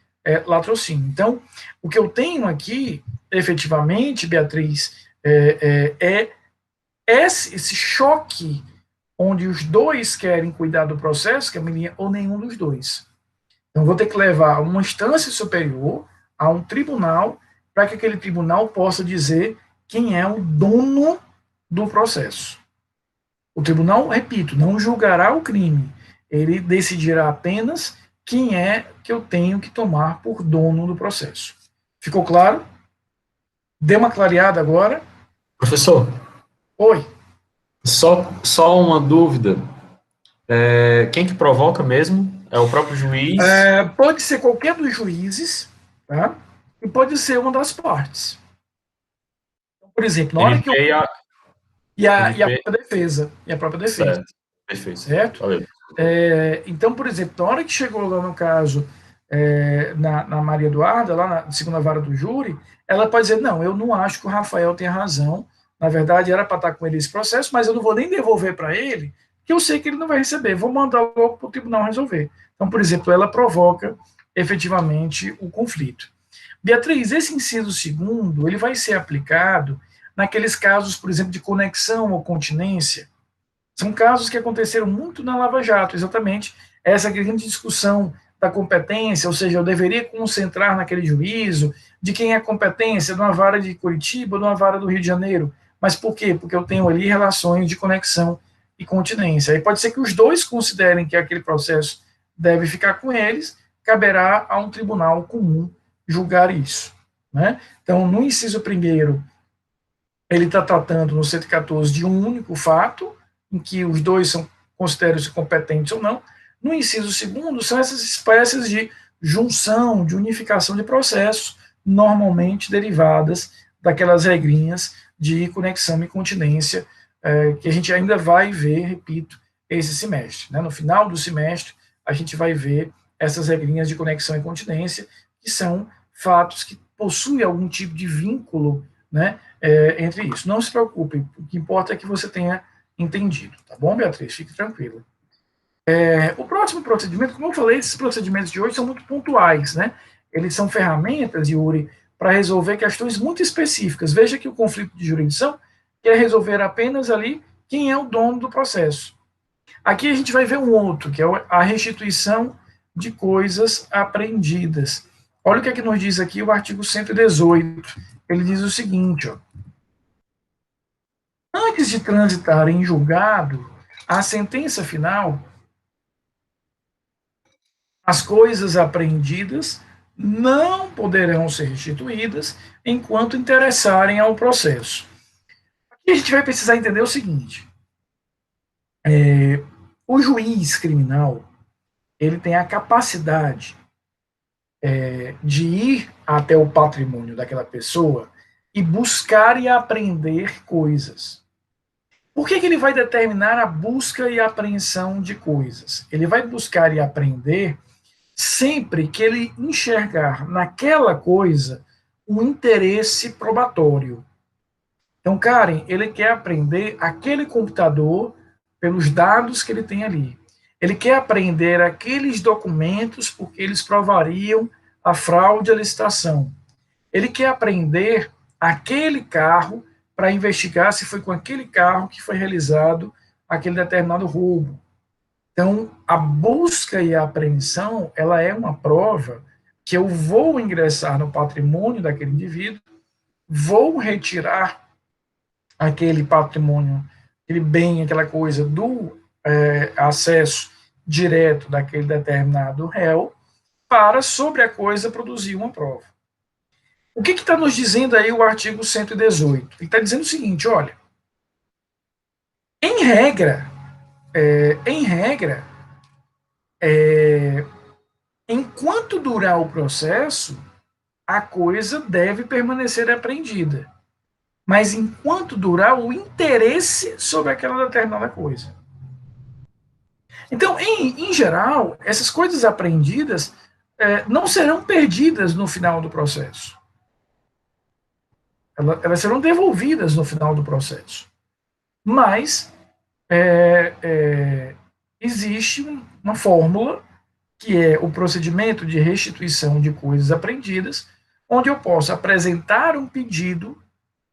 latrocínio. Então, o que eu tenho aqui, efetivamente, Beatriz, esse choque onde os dois querem cuidar do processo, Camilinha, ou nenhum dos dois. Então, vou ter que levar a uma instância superior, a um tribunal, para que aquele tribunal possa dizer quem é o dono do processo. O tribunal, repito, não julgará o crime, ele decidirá apenas quem é que eu tenho que tomar por dono do processo. Ficou claro? Deu uma clareada agora? Professor. Oi. Só uma dúvida. Quem que provoca mesmo? É o próprio juiz? Pode ser qualquer dos juízes, tá? E pode ser uma das partes. Por exemplo, na hora que eu... E a própria defesa. Certo. Perfeito. Certo? Valeu. Então, por exemplo, na hora que chegou lá no caso na Maria Eduarda, lá na 2ª Vara do júri, ela pode dizer, não, eu não acho que o Rafael tenha razão, na verdade era para estar com ele esse processo, mas eu não vou nem devolver para ele, que eu sei que ele não vai receber, vou mandar logo para o tribunal resolver. Então, por exemplo, ela provoca efetivamente o conflito. Beatriz, esse inciso 2º, ele vai ser aplicado naqueles casos, por exemplo, de conexão ou continência. São casos que aconteceram muito na Lava Jato, exatamente essa grande discussão da competência, ou seja, eu deveria concentrar naquele juízo de quem é a competência, de uma vara de Curitiba ou de uma vara do Rio de Janeiro, Mas por quê? Porque eu tenho ali relações de conexão e continência. Aí pode ser que os dois considerem que aquele processo deve ficar com eles, caberá a um tribunal comum julgar isso. Né? Então, no inciso primeiro, ele está tratando no 114 de um único fato, em que os dois são consideram-se competentes ou não. No inciso segundo, são essas espécies de junção, de unificação de processos, normalmente derivadas daquelas regrinhas de conexão e continência, que a gente ainda vai ver, repito, esse semestre. Né? No final do semestre, a gente vai ver essas regrinhas de conexão e continência, que são fatos que possuem algum tipo de vínculo, né, entre isso. Não se preocupe, o que importa é que você tenha entendido, tá bom, Beatriz? Fique tranquila. O próximo procedimento, como eu falei, esses procedimentos de hoje são muito pontuais, né? Eles são ferramentas, Yuri, para resolver questões muito específicas. Veja que o conflito de jurisdição quer resolver apenas ali quem é o dono do processo. Aqui a gente vai ver um outro, que é a restituição de coisas apreendidas. Olha o que é que nos diz aqui o artigo 118. Ele diz o seguinte, ó. Antes de transitar em julgado, a sentença final, as coisas apreendidas não poderão ser restituídas enquanto interessarem ao processo. Aqui a gente vai precisar entender o seguinte, o juiz criminal, ele tem a capacidade de ir até o patrimônio daquela pessoa e buscar e aprender coisas. Por que ele vai determinar a busca e a apreensão de coisas? Ele vai buscar e aprender sempre que ele enxergar naquela coisa um interesse probatório. Então, Karen, ele quer aprender aquele computador pelos dados que ele tem ali. Ele quer aprender aqueles documentos porque eles provariam a fraude à licitação. Ele quer aprender aquele carro para investigar se foi com aquele carro que foi realizado aquele determinado roubo. Então, a busca e a apreensão, ela é uma prova que eu vou ingressar no patrimônio daquele indivíduo, vou retirar aquele patrimônio, aquele bem, aquela coisa do acesso direto daquele determinado réu, para, sobre a coisa, produzir uma prova. O que está nos dizendo aí o artigo 118? Ele está dizendo o seguinte, olha, em regra, enquanto durar o processo, a coisa deve permanecer apreendida. Mas enquanto durar o interesse sobre aquela determinada coisa. Então, em geral, essas coisas apreendidas não serão perdidas no final do processo. Elas serão devolvidas no final do processo. Mas existe uma fórmula, que é o procedimento de restituição de coisas apreendidas, onde eu posso apresentar um pedido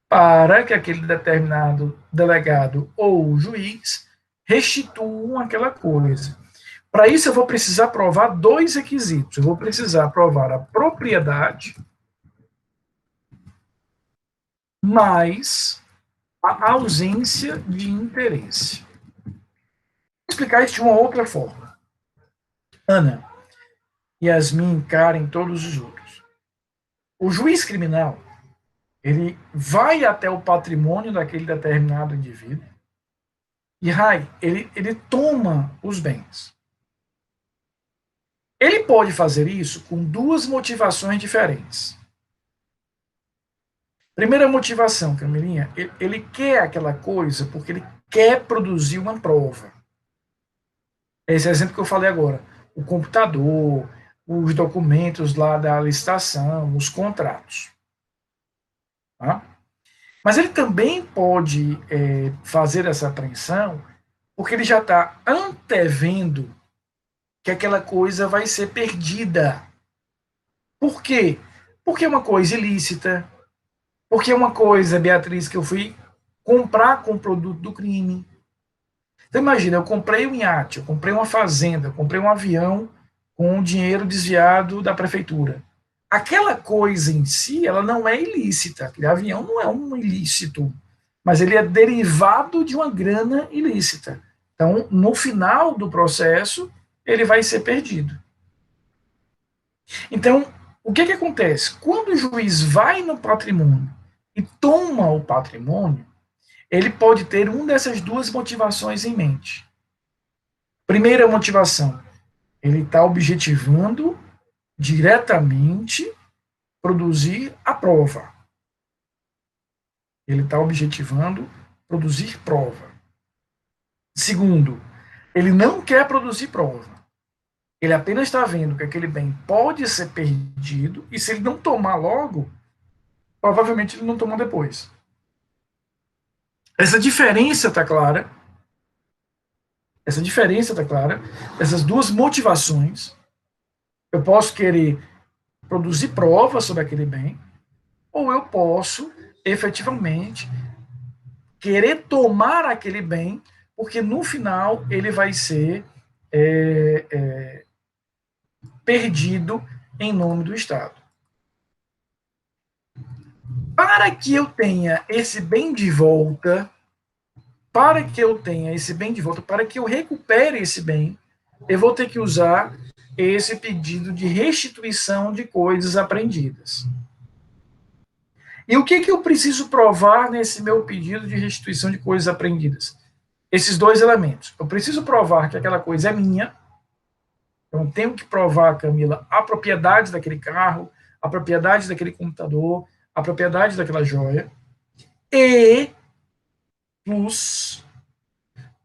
para que aquele determinado delegado ou juiz restituam aquela coisa. Para isso, eu vou precisar provar dois requisitos. Eu vou precisar provar a propriedade mais a ausência de interesse. Vou explicar isso de uma outra forma. Ana, Yasmin, Karen, todos os outros. O juiz criminal, ele vai até o patrimônio daquele determinado indivíduo e ele toma os bens. Ele pode fazer isso com duas motivações diferentes. Primeira motivação, Camilinha, ele quer aquela coisa porque ele quer produzir uma prova. Esse exemplo que eu falei agora. O computador, os documentos lá da licitação, os contratos. Tá? Mas ele também pode fazer essa apreensão porque ele já está antevendo que aquela coisa vai ser perdida. Por quê? Porque é uma coisa ilícita, porque é uma coisa, Beatriz, que eu fui comprar com o produto do crime. Então imagina, eu comprei um iate, eu comprei uma fazenda, eu comprei um avião com dinheiro desviado da prefeitura. Aquela coisa em si, ela não é ilícita. Aquele avião não é um ilícito. mas ele é derivado de uma grana ilícita. Então, no final do processo, ele vai ser perdido. Então, o que acontece? Quando o juiz vai no patrimônio e toma o patrimônio, ele pode ter uma dessas duas motivações em mente. Primeira motivação, ele está objetivando diretamente produzir a prova. Ele está objetivando produzir prova. Segundo, ele não quer produzir prova. Ele apenas está vendo que aquele bem pode ser perdido e se ele não tomar logo, provavelmente ele não toma depois. Essa diferença está clara. Essas duas motivações. Eu posso querer produzir prova sobre aquele bem, ou eu posso, efetivamente, querer tomar aquele bem, porque no final ele vai ser perdido em nome do Estado. Para que eu tenha esse bem de volta, para que eu recupere esse bem, eu vou ter que usar esse pedido de restituição de coisas apreendidas. E o que eu preciso provar nesse meu pedido de restituição de coisas apreendidas? Esses dois elementos. Eu preciso provar que aquela coisa é minha. Então, eu tenho que provar, Camila, a propriedade daquele carro, a propriedade daquele computador, a propriedade daquela joia. E, plus,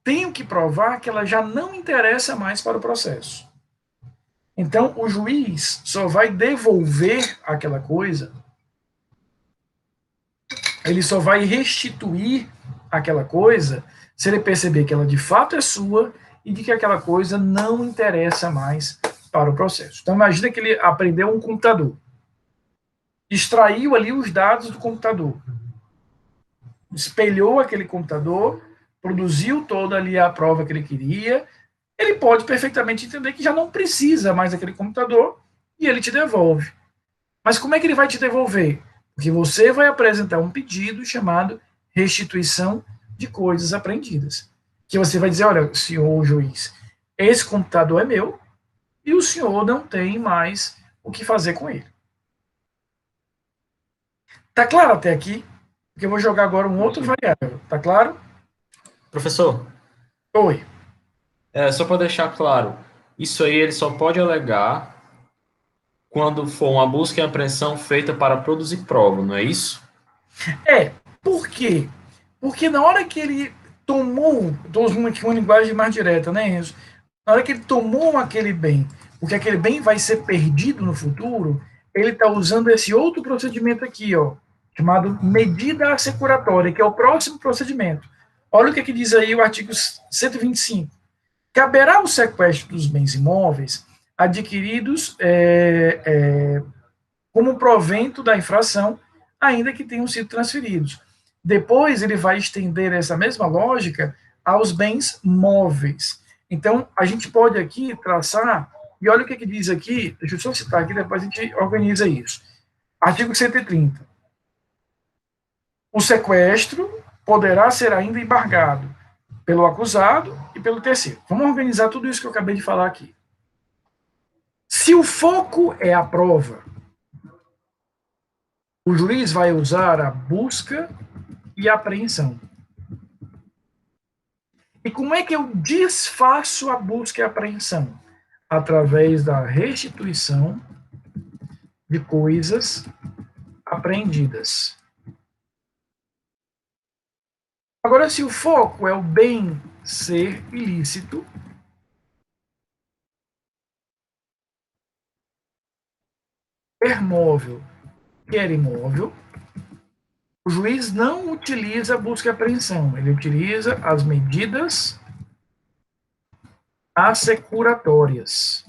tenho que provar que ela já não interessa mais para o processo. Então, o juiz só vai devolver aquela coisa, ele só vai restituir aquela coisa se ele perceber que ela de fato é sua e de que aquela coisa não interessa mais para o processo. Então, imagina que ele apreendeu um computador, extraiu ali os dados do computador, espelhou aquele computador, produziu toda ali a prova que ele queria. Ele pode perfeitamente entender que já não precisa mais daquele computador e ele te devolve. Mas como é que ele vai te devolver? Porque você vai apresentar um pedido chamado restituição de coisas apreendidas. Que você vai dizer, olha, senhor juiz, esse computador é meu e o senhor não tem mais o que fazer com ele. Tá claro até aqui? Porque eu vou jogar agora um outro variável. Tá claro? Professor, Oi. só para deixar claro, isso aí ele só pode alegar quando for uma busca e apreensão feita para produzir prova, não é isso? Por quê? Porque na hora que ele tomou, estou usando aqui uma linguagem mais direta, né, Enzo? Na hora que ele tomou aquele bem, porque aquele bem vai ser perdido no futuro, ele está usando esse outro procedimento aqui, ó, chamado medida assecuratória, que é o próximo procedimento. Olha o que diz aí o artigo 125. Caberá o sequestro dos bens imóveis adquiridos como provento da infração, ainda que tenham sido transferidos. Depois, ele vai estender essa mesma lógica aos bens móveis. Então, a gente pode aqui traçar, e olha o que diz aqui, deixa eu só citar aqui, depois a gente organiza isso. Artigo 130. O sequestro poderá ser ainda embargado pelo acusado e pelo terceiro. Vamos organizar tudo isso que eu acabei de falar aqui. Se o foco é a prova, o juiz vai usar a busca e a apreensão. E como é que eu desfaço a busca e a apreensão? Através da restituição de coisas apreendidas. Agora, se o foco é o bem ser ilícito, quer móvel, quer imóvel, o juiz não utiliza a busca e apreensão, ele utiliza as medidas assecuratórias.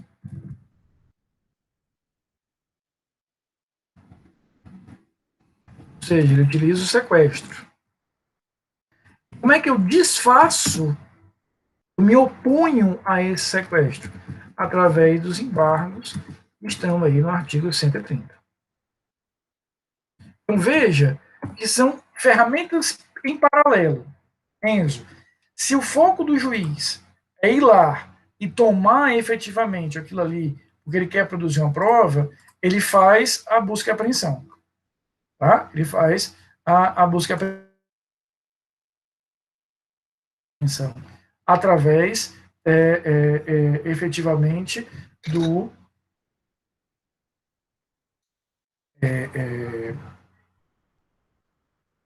Ou seja, ele utiliza o sequestro. Como é que eu desfaço, eu me oponho a esse sequestro? Através dos embargos que estão aí no artigo 130. Então, veja que são ferramentas em paralelo, Enzo, se o foco do juiz é ir lá e tomar efetivamente aquilo ali, porque ele quer produzir uma prova, ele faz a busca e apreensão. Tá? Ele faz a busca e apreensão através, efetivamente, do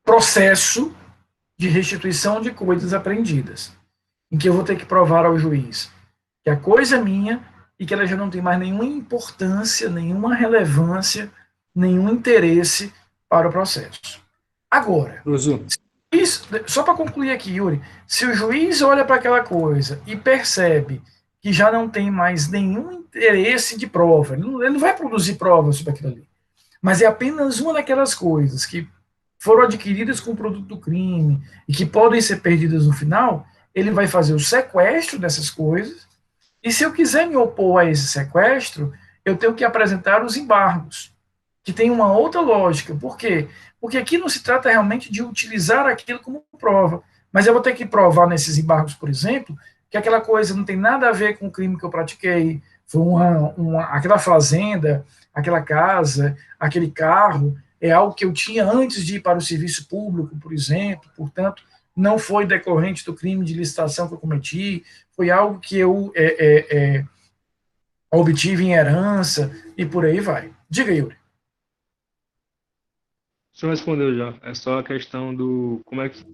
processo de restituição de coisas apreendidas, em que eu vou ter que provar ao juiz que a coisa é minha e que ela já não tem mais nenhuma importância, nenhuma relevância, nenhum interesse para o processo. Agora, só para concluir aqui, Yuri, se o juiz olha para aquela coisa e percebe que já não tem mais nenhum interesse de prova, ele não vai produzir prova sobre aquilo ali, mas é apenas uma daquelas coisas que foram adquiridas com o produto do crime e que podem ser perdidas no final, ele vai fazer o sequestro dessas coisas, e se eu quiser me opor a esse sequestro, eu tenho que apresentar os embargos, que tem uma outra lógica. Por quê? Porque aqui não se trata realmente de utilizar aquilo como prova, mas eu vou ter que provar nesses embargos, por exemplo, que aquela coisa não tem nada a ver com o crime que eu pratiquei, foi aquela fazenda, aquela casa, aquele carro, é algo que eu tinha antes de ir para o serviço público, por exemplo, portanto, não foi decorrente do crime de licitação que eu cometi, foi algo que eu obtive em herança, e por aí vai. Diga, Yuri. O senhor respondeu já. É só a questão do como é que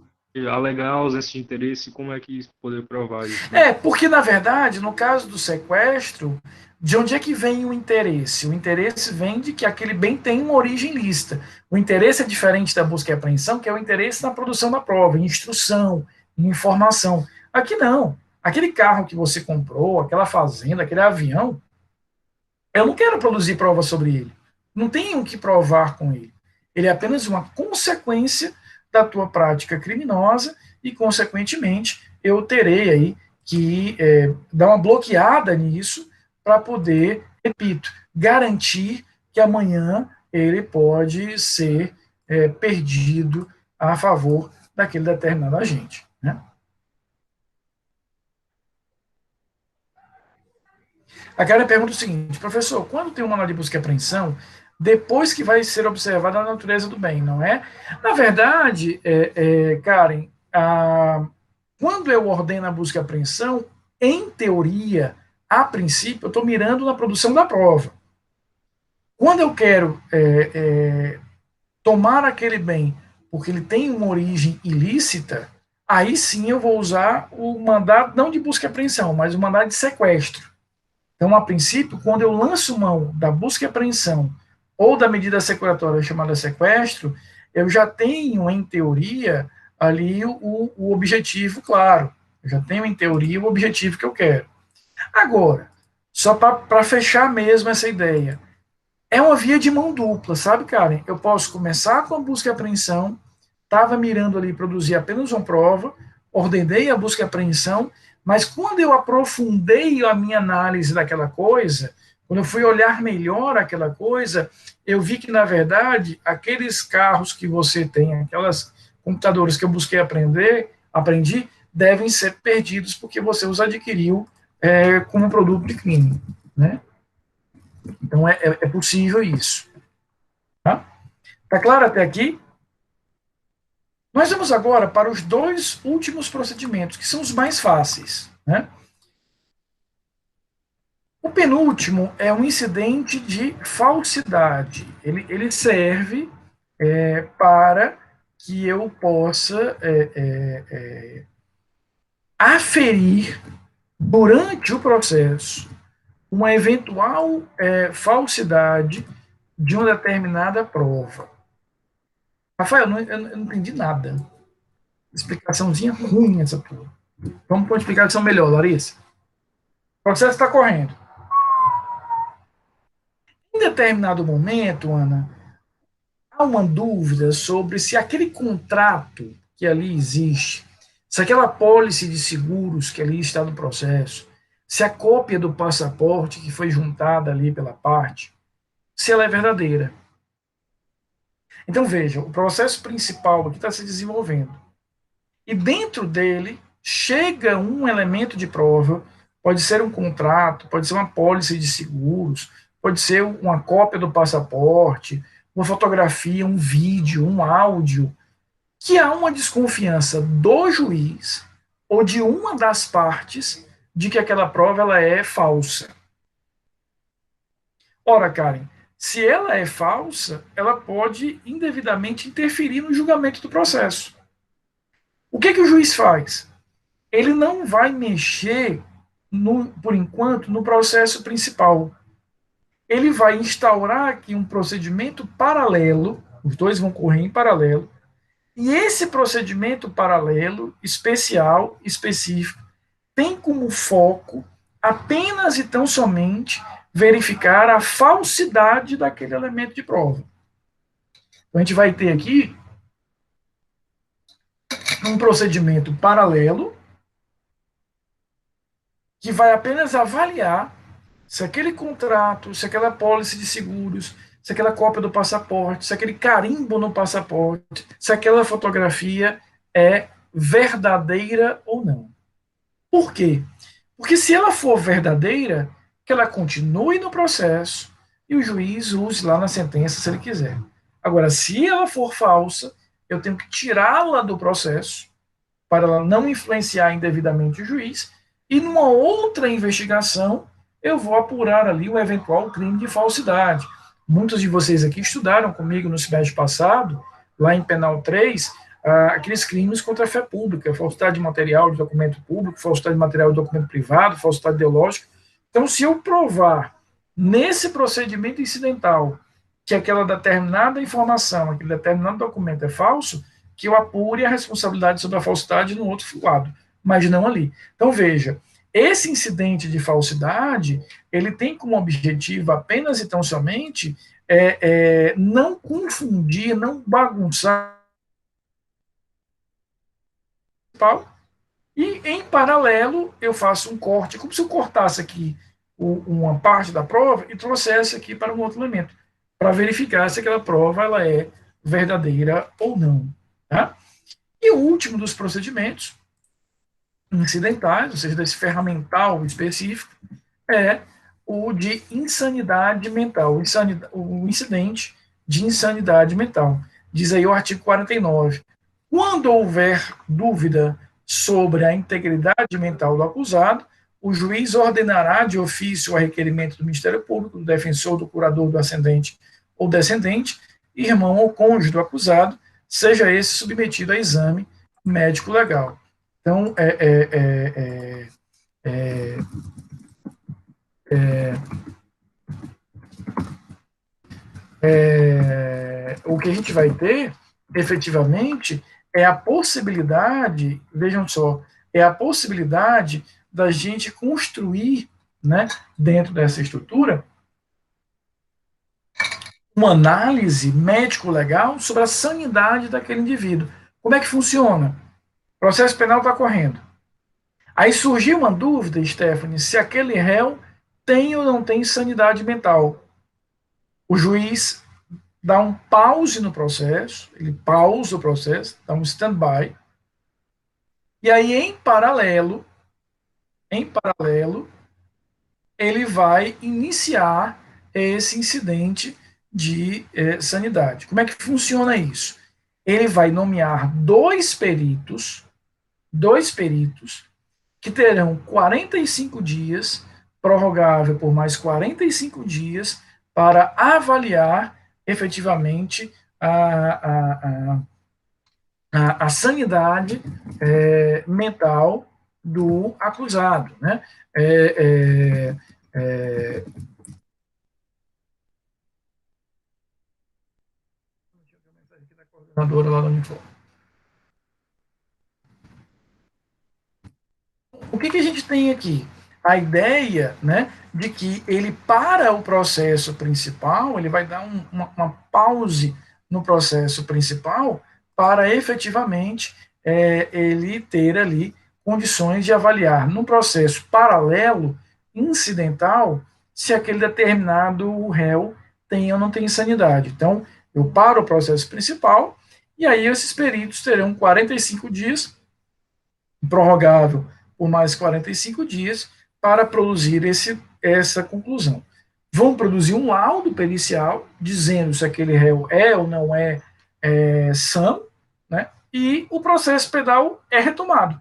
alegar a ausência de interesse, como é que poder provar isso. Porque, na verdade, no caso do sequestro, de onde é que vem o interesse? O interesse vem de que aquele bem tem uma origem lícita. O interesse é diferente da busca e apreensão, que é o interesse na produção da prova, em instrução, em informação. Aqui não. Aquele carro que você comprou, aquela fazenda, aquele avião, eu não quero produzir prova sobre ele. Não tenho o que provar com ele. Ele é apenas uma consequência da tua prática criminosa e, consequentemente, eu terei aí que dar uma bloqueada nisso para poder, repito, garantir que amanhã ele pode ser perdido a favor daquele determinado agente. Né? A Karen pergunta o seguinte, professor, quando tem um manual de busca e apreensão, depois que vai ser observada a natureza do bem, não é? Na verdade, Karen, quando eu ordeno a busca e apreensão, em teoria, a princípio, eu estou mirando na produção da prova. Quando eu quero tomar aquele bem porque ele tem uma origem ilícita, aí sim eu vou usar o mandado, não de busca e apreensão, mas o mandado de sequestro. Então, a princípio, quando eu lanço mão da busca e apreensão ou da medida securatória chamada sequestro, eu já tenho, em teoria, ali o objetivo claro. Eu já tenho, em teoria, o objetivo que eu quero. Agora, só para fechar mesmo essa ideia, é uma via de mão dupla, sabe, Karen? Eu posso começar com a busca e apreensão, estava mirando ali produzir apenas uma prova, ordenei a busca e apreensão, mas quando eu aprofundei a minha análise daquela coisa, quando eu fui olhar melhor aquela coisa, eu vi que, na verdade, aqueles carros que você tem, aquelas computadores que eu busquei aprendi, devem ser perdidos porque você os adquiriu como produto de crime. Né? Então, é possível isso. Tá claro até aqui? Nós vamos agora para os dois últimos procedimentos, que são os mais fáceis. Né? O penúltimo é um incidente de falsidade. Ele serve para que eu possa aferir, durante o processo, uma eventual falsidade de uma determinada prova. Rafael, eu não entendi nada. Explicaçãozinha ruim essa porra. Vamos para uma explicação melhor, Larissa. O processo está correndo. Em determinado momento, Ana, há uma dúvida sobre se aquele contrato que ali existe, se aquela apólice de seguros que ali está no processo, se a cópia do passaporte que foi juntada ali pela parte, se ela é verdadeira. Então, veja, o processo principal aqui está se desenvolvendo. e dentro dele chega um elemento de prova, pode ser um contrato, pode ser uma pólice de seguros, pode ser uma cópia do passaporte, uma fotografia, um vídeo, um áudio, que há uma desconfiança do juiz ou de uma das partes de que aquela prova ela é falsa. Ora, Karen, se ela é falsa, ela pode indevidamente interferir no julgamento do processo. O que o juiz faz? Ele não vai mexer, por enquanto, no processo principal. Ele vai instaurar aqui um procedimento paralelo, os dois vão correr em paralelo, e esse procedimento paralelo, especial, específico, tem como foco apenas e tão somente verificar a falsidade daquele elemento de prova. Então, a gente vai ter aqui um procedimento paralelo que vai apenas avaliar se aquele contrato, se aquela pólice de seguros, se aquela cópia do passaporte, se aquele carimbo no passaporte, se aquela fotografia é verdadeira ou não. Por quê? Porque se ela for verdadeira, que ela continue no processo e o juiz use lá na sentença se ele quiser. Agora, se ela for falsa, eu tenho que tirá-la do processo para ela não influenciar indevidamente o juiz e numa outra investigação eu vou apurar ali o eventual crime de falsidade. Muitos de vocês aqui estudaram comigo no semestre passado, lá em Penal 3, aqueles crimes contra a fé pública, falsidade de material de documento público, falsidade de material de documento privado, falsidade ideológica. Então, se eu provar nesse procedimento incidental que aquela determinada informação, aquele determinado documento é falso, que eu apure a responsabilidade sobre a falsidade no outro lado, mas não ali. Então, veja, esse incidente de falsidade, ele tem como objetivo apenas e tão somente não confundir, não bagunçar e, em paralelo, eu faço um corte, como se eu cortasse aqui uma parte da prova e trouxesse aqui para um outro elemento, para verificar se aquela prova ela é verdadeira ou não. Tá? E o último dos procedimentos incidentais, ou seja, desse ferramental específico, é o de insanidade mental, o incidente de insanidade mental. Diz aí o artigo 49. Quando houver dúvida sobre a integridade mental do acusado, o juiz ordenará de ofício a requerimento do Ministério Público, do defensor, do curador, do ascendente ou descendente, irmão ou cônjuge do acusado, seja esse submetido a exame médico legal. Então, o que a gente vai ter, efetivamente, é a possibilidade, vejam só, é a possibilidade da gente construir, né, dentro dessa estrutura, uma análise médico-legal sobre a sanidade daquele indivíduo. Como é que funciona? O processo penal está correndo. Aí surgiu uma dúvida, Stephanie, se aquele réu tem ou não tem sanidade mental. O juiz dá um pause no processo, ele pausa o processo, dá um stand-by, e aí, em paralelo, ele vai iniciar esse incidente de sanidade. Como é que funciona isso? Ele vai nomear dois peritos que terão 45 dias, prorrogável por mais 45 dias, para avaliar efetivamente a sanidade mental do acusado, né? Lá do uniforme. O que a gente tem aqui? A ideia, né, de que ele para o processo principal, ele vai dar uma pause no processo principal para efetivamente ele ter ali condições de avaliar no processo paralelo, incidental, se aquele determinado réu tem ou não tem insanidade. Então, eu paro o processo principal e aí esses peritos terão 45 dias prorrogável por mais 45 dias para produzir essa conclusão. Vão produzir um laudo pericial dizendo se aquele réu é ou não é, são, né? E o processo penal é retomado.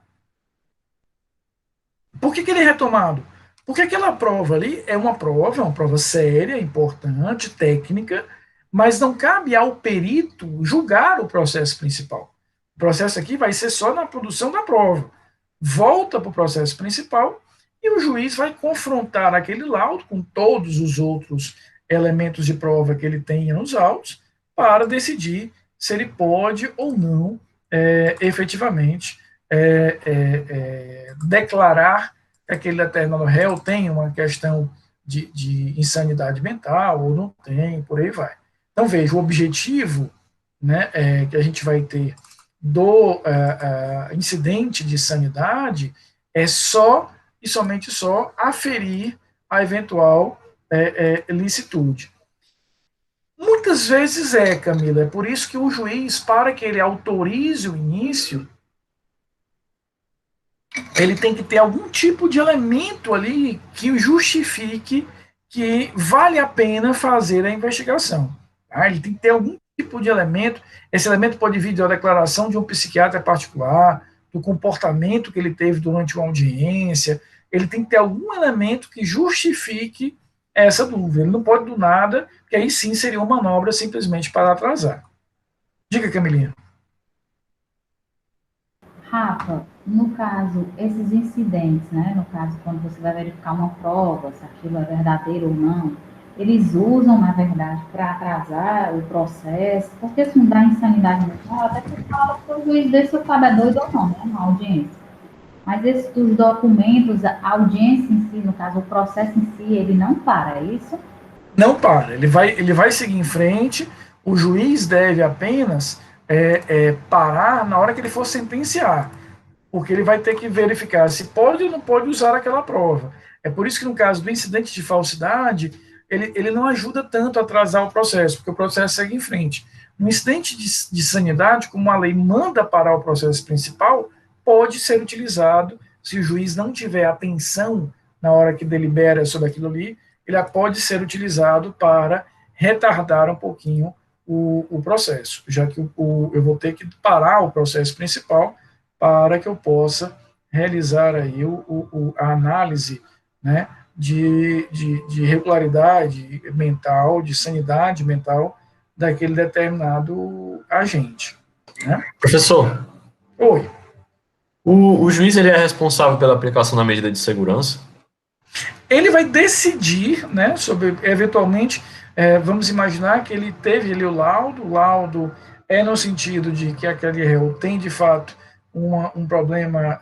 Por que ele é retomado? Porque aquela prova ali é uma prova séria, importante, técnica, mas não cabe ao perito julgar o processo principal. O processo aqui vai ser só na produção da prova. Volta para o processo principal e o juiz vai confrontar aquele laudo com todos os outros elementos de prova que ele tenha nos autos para decidir se ele pode ou não efetivamente declarar que aquele determinado réu tem uma questão de insanidade mental ou não tem, por aí vai. Então, veja, o objetivo, né, que a gente vai ter do incidente de insanidade é só e somente só aferir a eventual licitude. Muitas vezes Camila, é por isso que o juiz, para que ele autorize o início, ele tem que ter algum tipo de elemento ali que justifique que vale a pena fazer a investigação. Tá? Ele tem que ter algum tipo de elemento. Esse elemento pode vir da declaração de um psiquiatra particular, do comportamento que ele teve durante uma audiência. Ele tem que ter algum elemento que justifique essa dúvida. Ele não pode do nada, porque aí sim seria uma manobra simplesmente para atrasar. Diga, Camilinha. Rafa, no caso, esses incidentes, né, no caso, quando você vai verificar uma prova, se aquilo é verdadeiro ou não, eles usam, na verdade, para atrasar o processo, porque isso não dá insanidade mental, até que fala que o juiz vê se o cabo é doido ou não, né, na audiência. Mas esses dos documentos, a audiência em si, no caso, o processo em si, ele não para, é isso? Não para, ele vai seguir em frente, o juiz deve apenas parar na hora que ele for sentenciar, porque ele vai ter que verificar se pode ou não pode usar aquela prova. É por isso que no caso do incidente de falsidade, ele não ajuda tanto a atrasar o processo, porque o processo segue em frente. No incidente de sanidade, como a lei manda parar o processo principal, pode ser utilizado, se o juiz não tiver atenção na hora que delibera sobre aquilo ali, ele pode ser utilizado para retardar um pouquinho o processo, já que eu vou ter que parar o processo principal para que eu possa realizar aí a análise, né, de regularidade mental, de sanidade mental daquele determinado agente. Né? Professor. Oi. O juiz ele é responsável pela aplicação da medida de segurança? Ele vai decidir, né, sobre, eventualmente, vamos imaginar que ele teve ali o laudo é no sentido de que aquele réu tem, de fato, um problema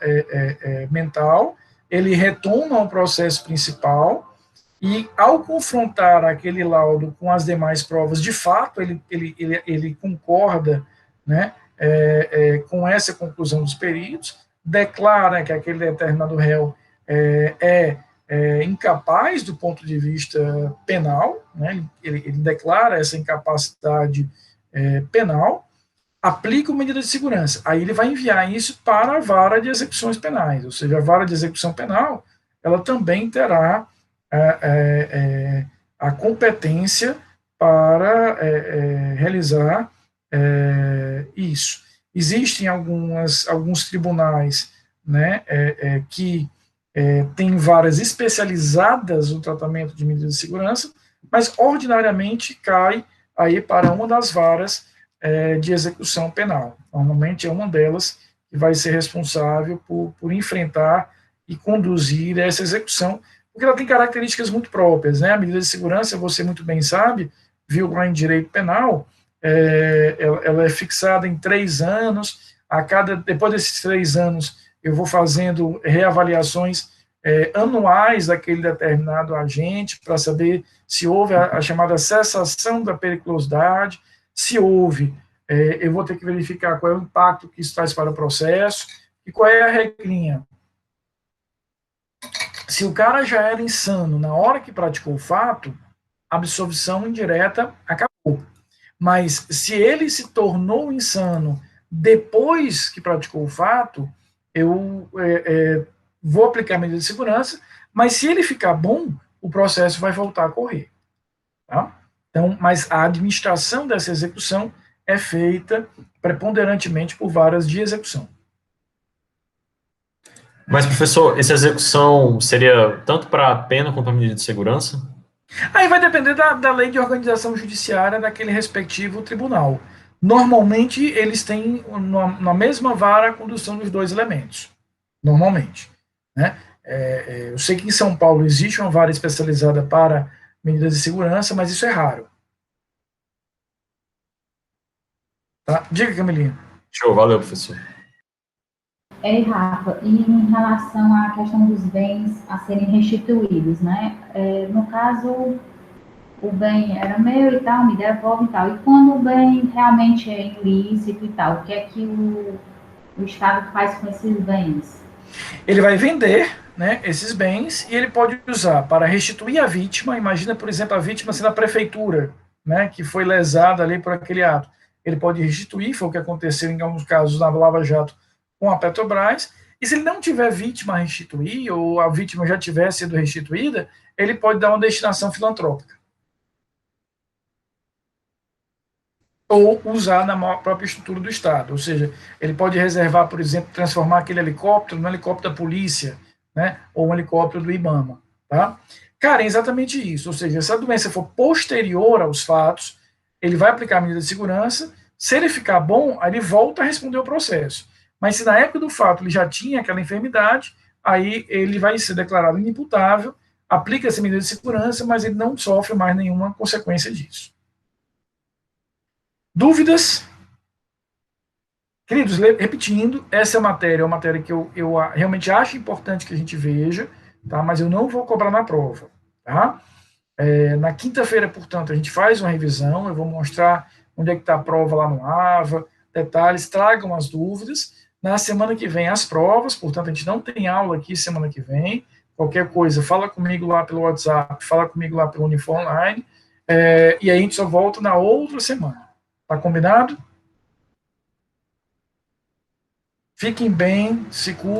mental, ele retoma o processo principal e, ao confrontar aquele laudo com as demais provas, de fato, ele concorda, né, com essa conclusão dos peritos, declara que aquele determinado réu incapaz do ponto de vista penal, né, ele declara essa incapacidade penal, aplica uma medida de segurança. Aí ele vai enviar isso para a vara de execuções penais, ou seja, a vara de execução penal, ela também terá a competência para realizar isso. Existem alguns tribunais, né, que têm varas especializadas no tratamento de medidas de segurança, mas ordinariamente cai aí para uma das varas de execução penal. Normalmente é uma delas que vai ser responsável por enfrentar e conduzir essa execução, porque ela tem características muito próprias, né? A medida de segurança, você muito bem sabe, viu lá em direito penal, ela é fixada em 3 anos, depois desses 3 anos, eu vou fazendo reavaliações anuais daquele determinado agente, para saber se houve a chamada cessação da periculosidade. Se houve, eu vou ter que verificar qual é o impacto que isso traz para o processo e qual é a regrinha. Se o cara já era insano na hora que praticou o fato, a absolvição indireta acabou. Mas se ele se tornou insano depois que praticou o fato, eu vou aplicar a medida de segurança, mas se ele ficar bom, o processo vai voltar a correr. Tá? Então, mas a administração dessa execução é feita preponderantemente por varas de execução. Mas, professor, essa execução seria tanto para a pena quanto para a medida de segurança? Aí vai depender da lei de organização judiciária daquele respectivo tribunal. Normalmente, eles têm na mesma vara a condução dos dois elementos. Normalmente. Né? Eu sei que em São Paulo existe uma vara especializada para medidas de segurança, mas isso é raro. Tá? Diga, Camilinha. Show, valeu, professor. Rafa, e em relação à questão dos bens a serem restituídos, né? No caso, o bem era meu e tal, me devolve e tal. E quando o bem realmente é ilícito e tal, o que é que o Estado faz com esses bens? Ele vai vender, né, esses bens e ele pode usar para restituir a vítima. Imagina, por exemplo, a vítima sendo a prefeitura, né, que foi lesada ali por aquele ato. Ele pode restituir, foi o que aconteceu em alguns casos na Lava Jato com a Petrobras. E se ele não tiver vítima a restituir, ou a vítima já tiver sido restituída, ele pode dar uma destinação filantrópica. Ou usar na própria estrutura do Estado. Ou seja, ele pode reservar, por exemplo, transformar aquele helicóptero num helicóptero da polícia, né, ou um helicóptero do IBAMA. Tá? Cara, é exatamente isso. Ou seja, se a doença for posterior aos fatos, ele vai aplicar a medida de segurança. Se ele ficar bom, aí ele volta a responder o processo. Mas se na época do fato ele já tinha aquela enfermidade, aí ele vai ser declarado inimputável, aplica essa medida de segurança, mas ele não sofre mais nenhuma consequência disso. Dúvidas? Queridos, repetindo, essa matéria é uma matéria que eu realmente acho importante que a gente veja, tá? Mas eu não vou cobrar na prova. Tá? Na quinta-feira, portanto, a gente faz uma revisão, eu vou mostrar onde é que está a prova lá no AVA, detalhes, tragam as dúvidas. Na semana que vem, as provas, portanto, a gente não tem aula aqui semana que vem. Qualquer coisa, fala comigo lá pelo WhatsApp, fala comigo lá pelo Unifor Online, e aí a gente só volta na outra semana. Tá combinado? Fiquem bem, se cuidem.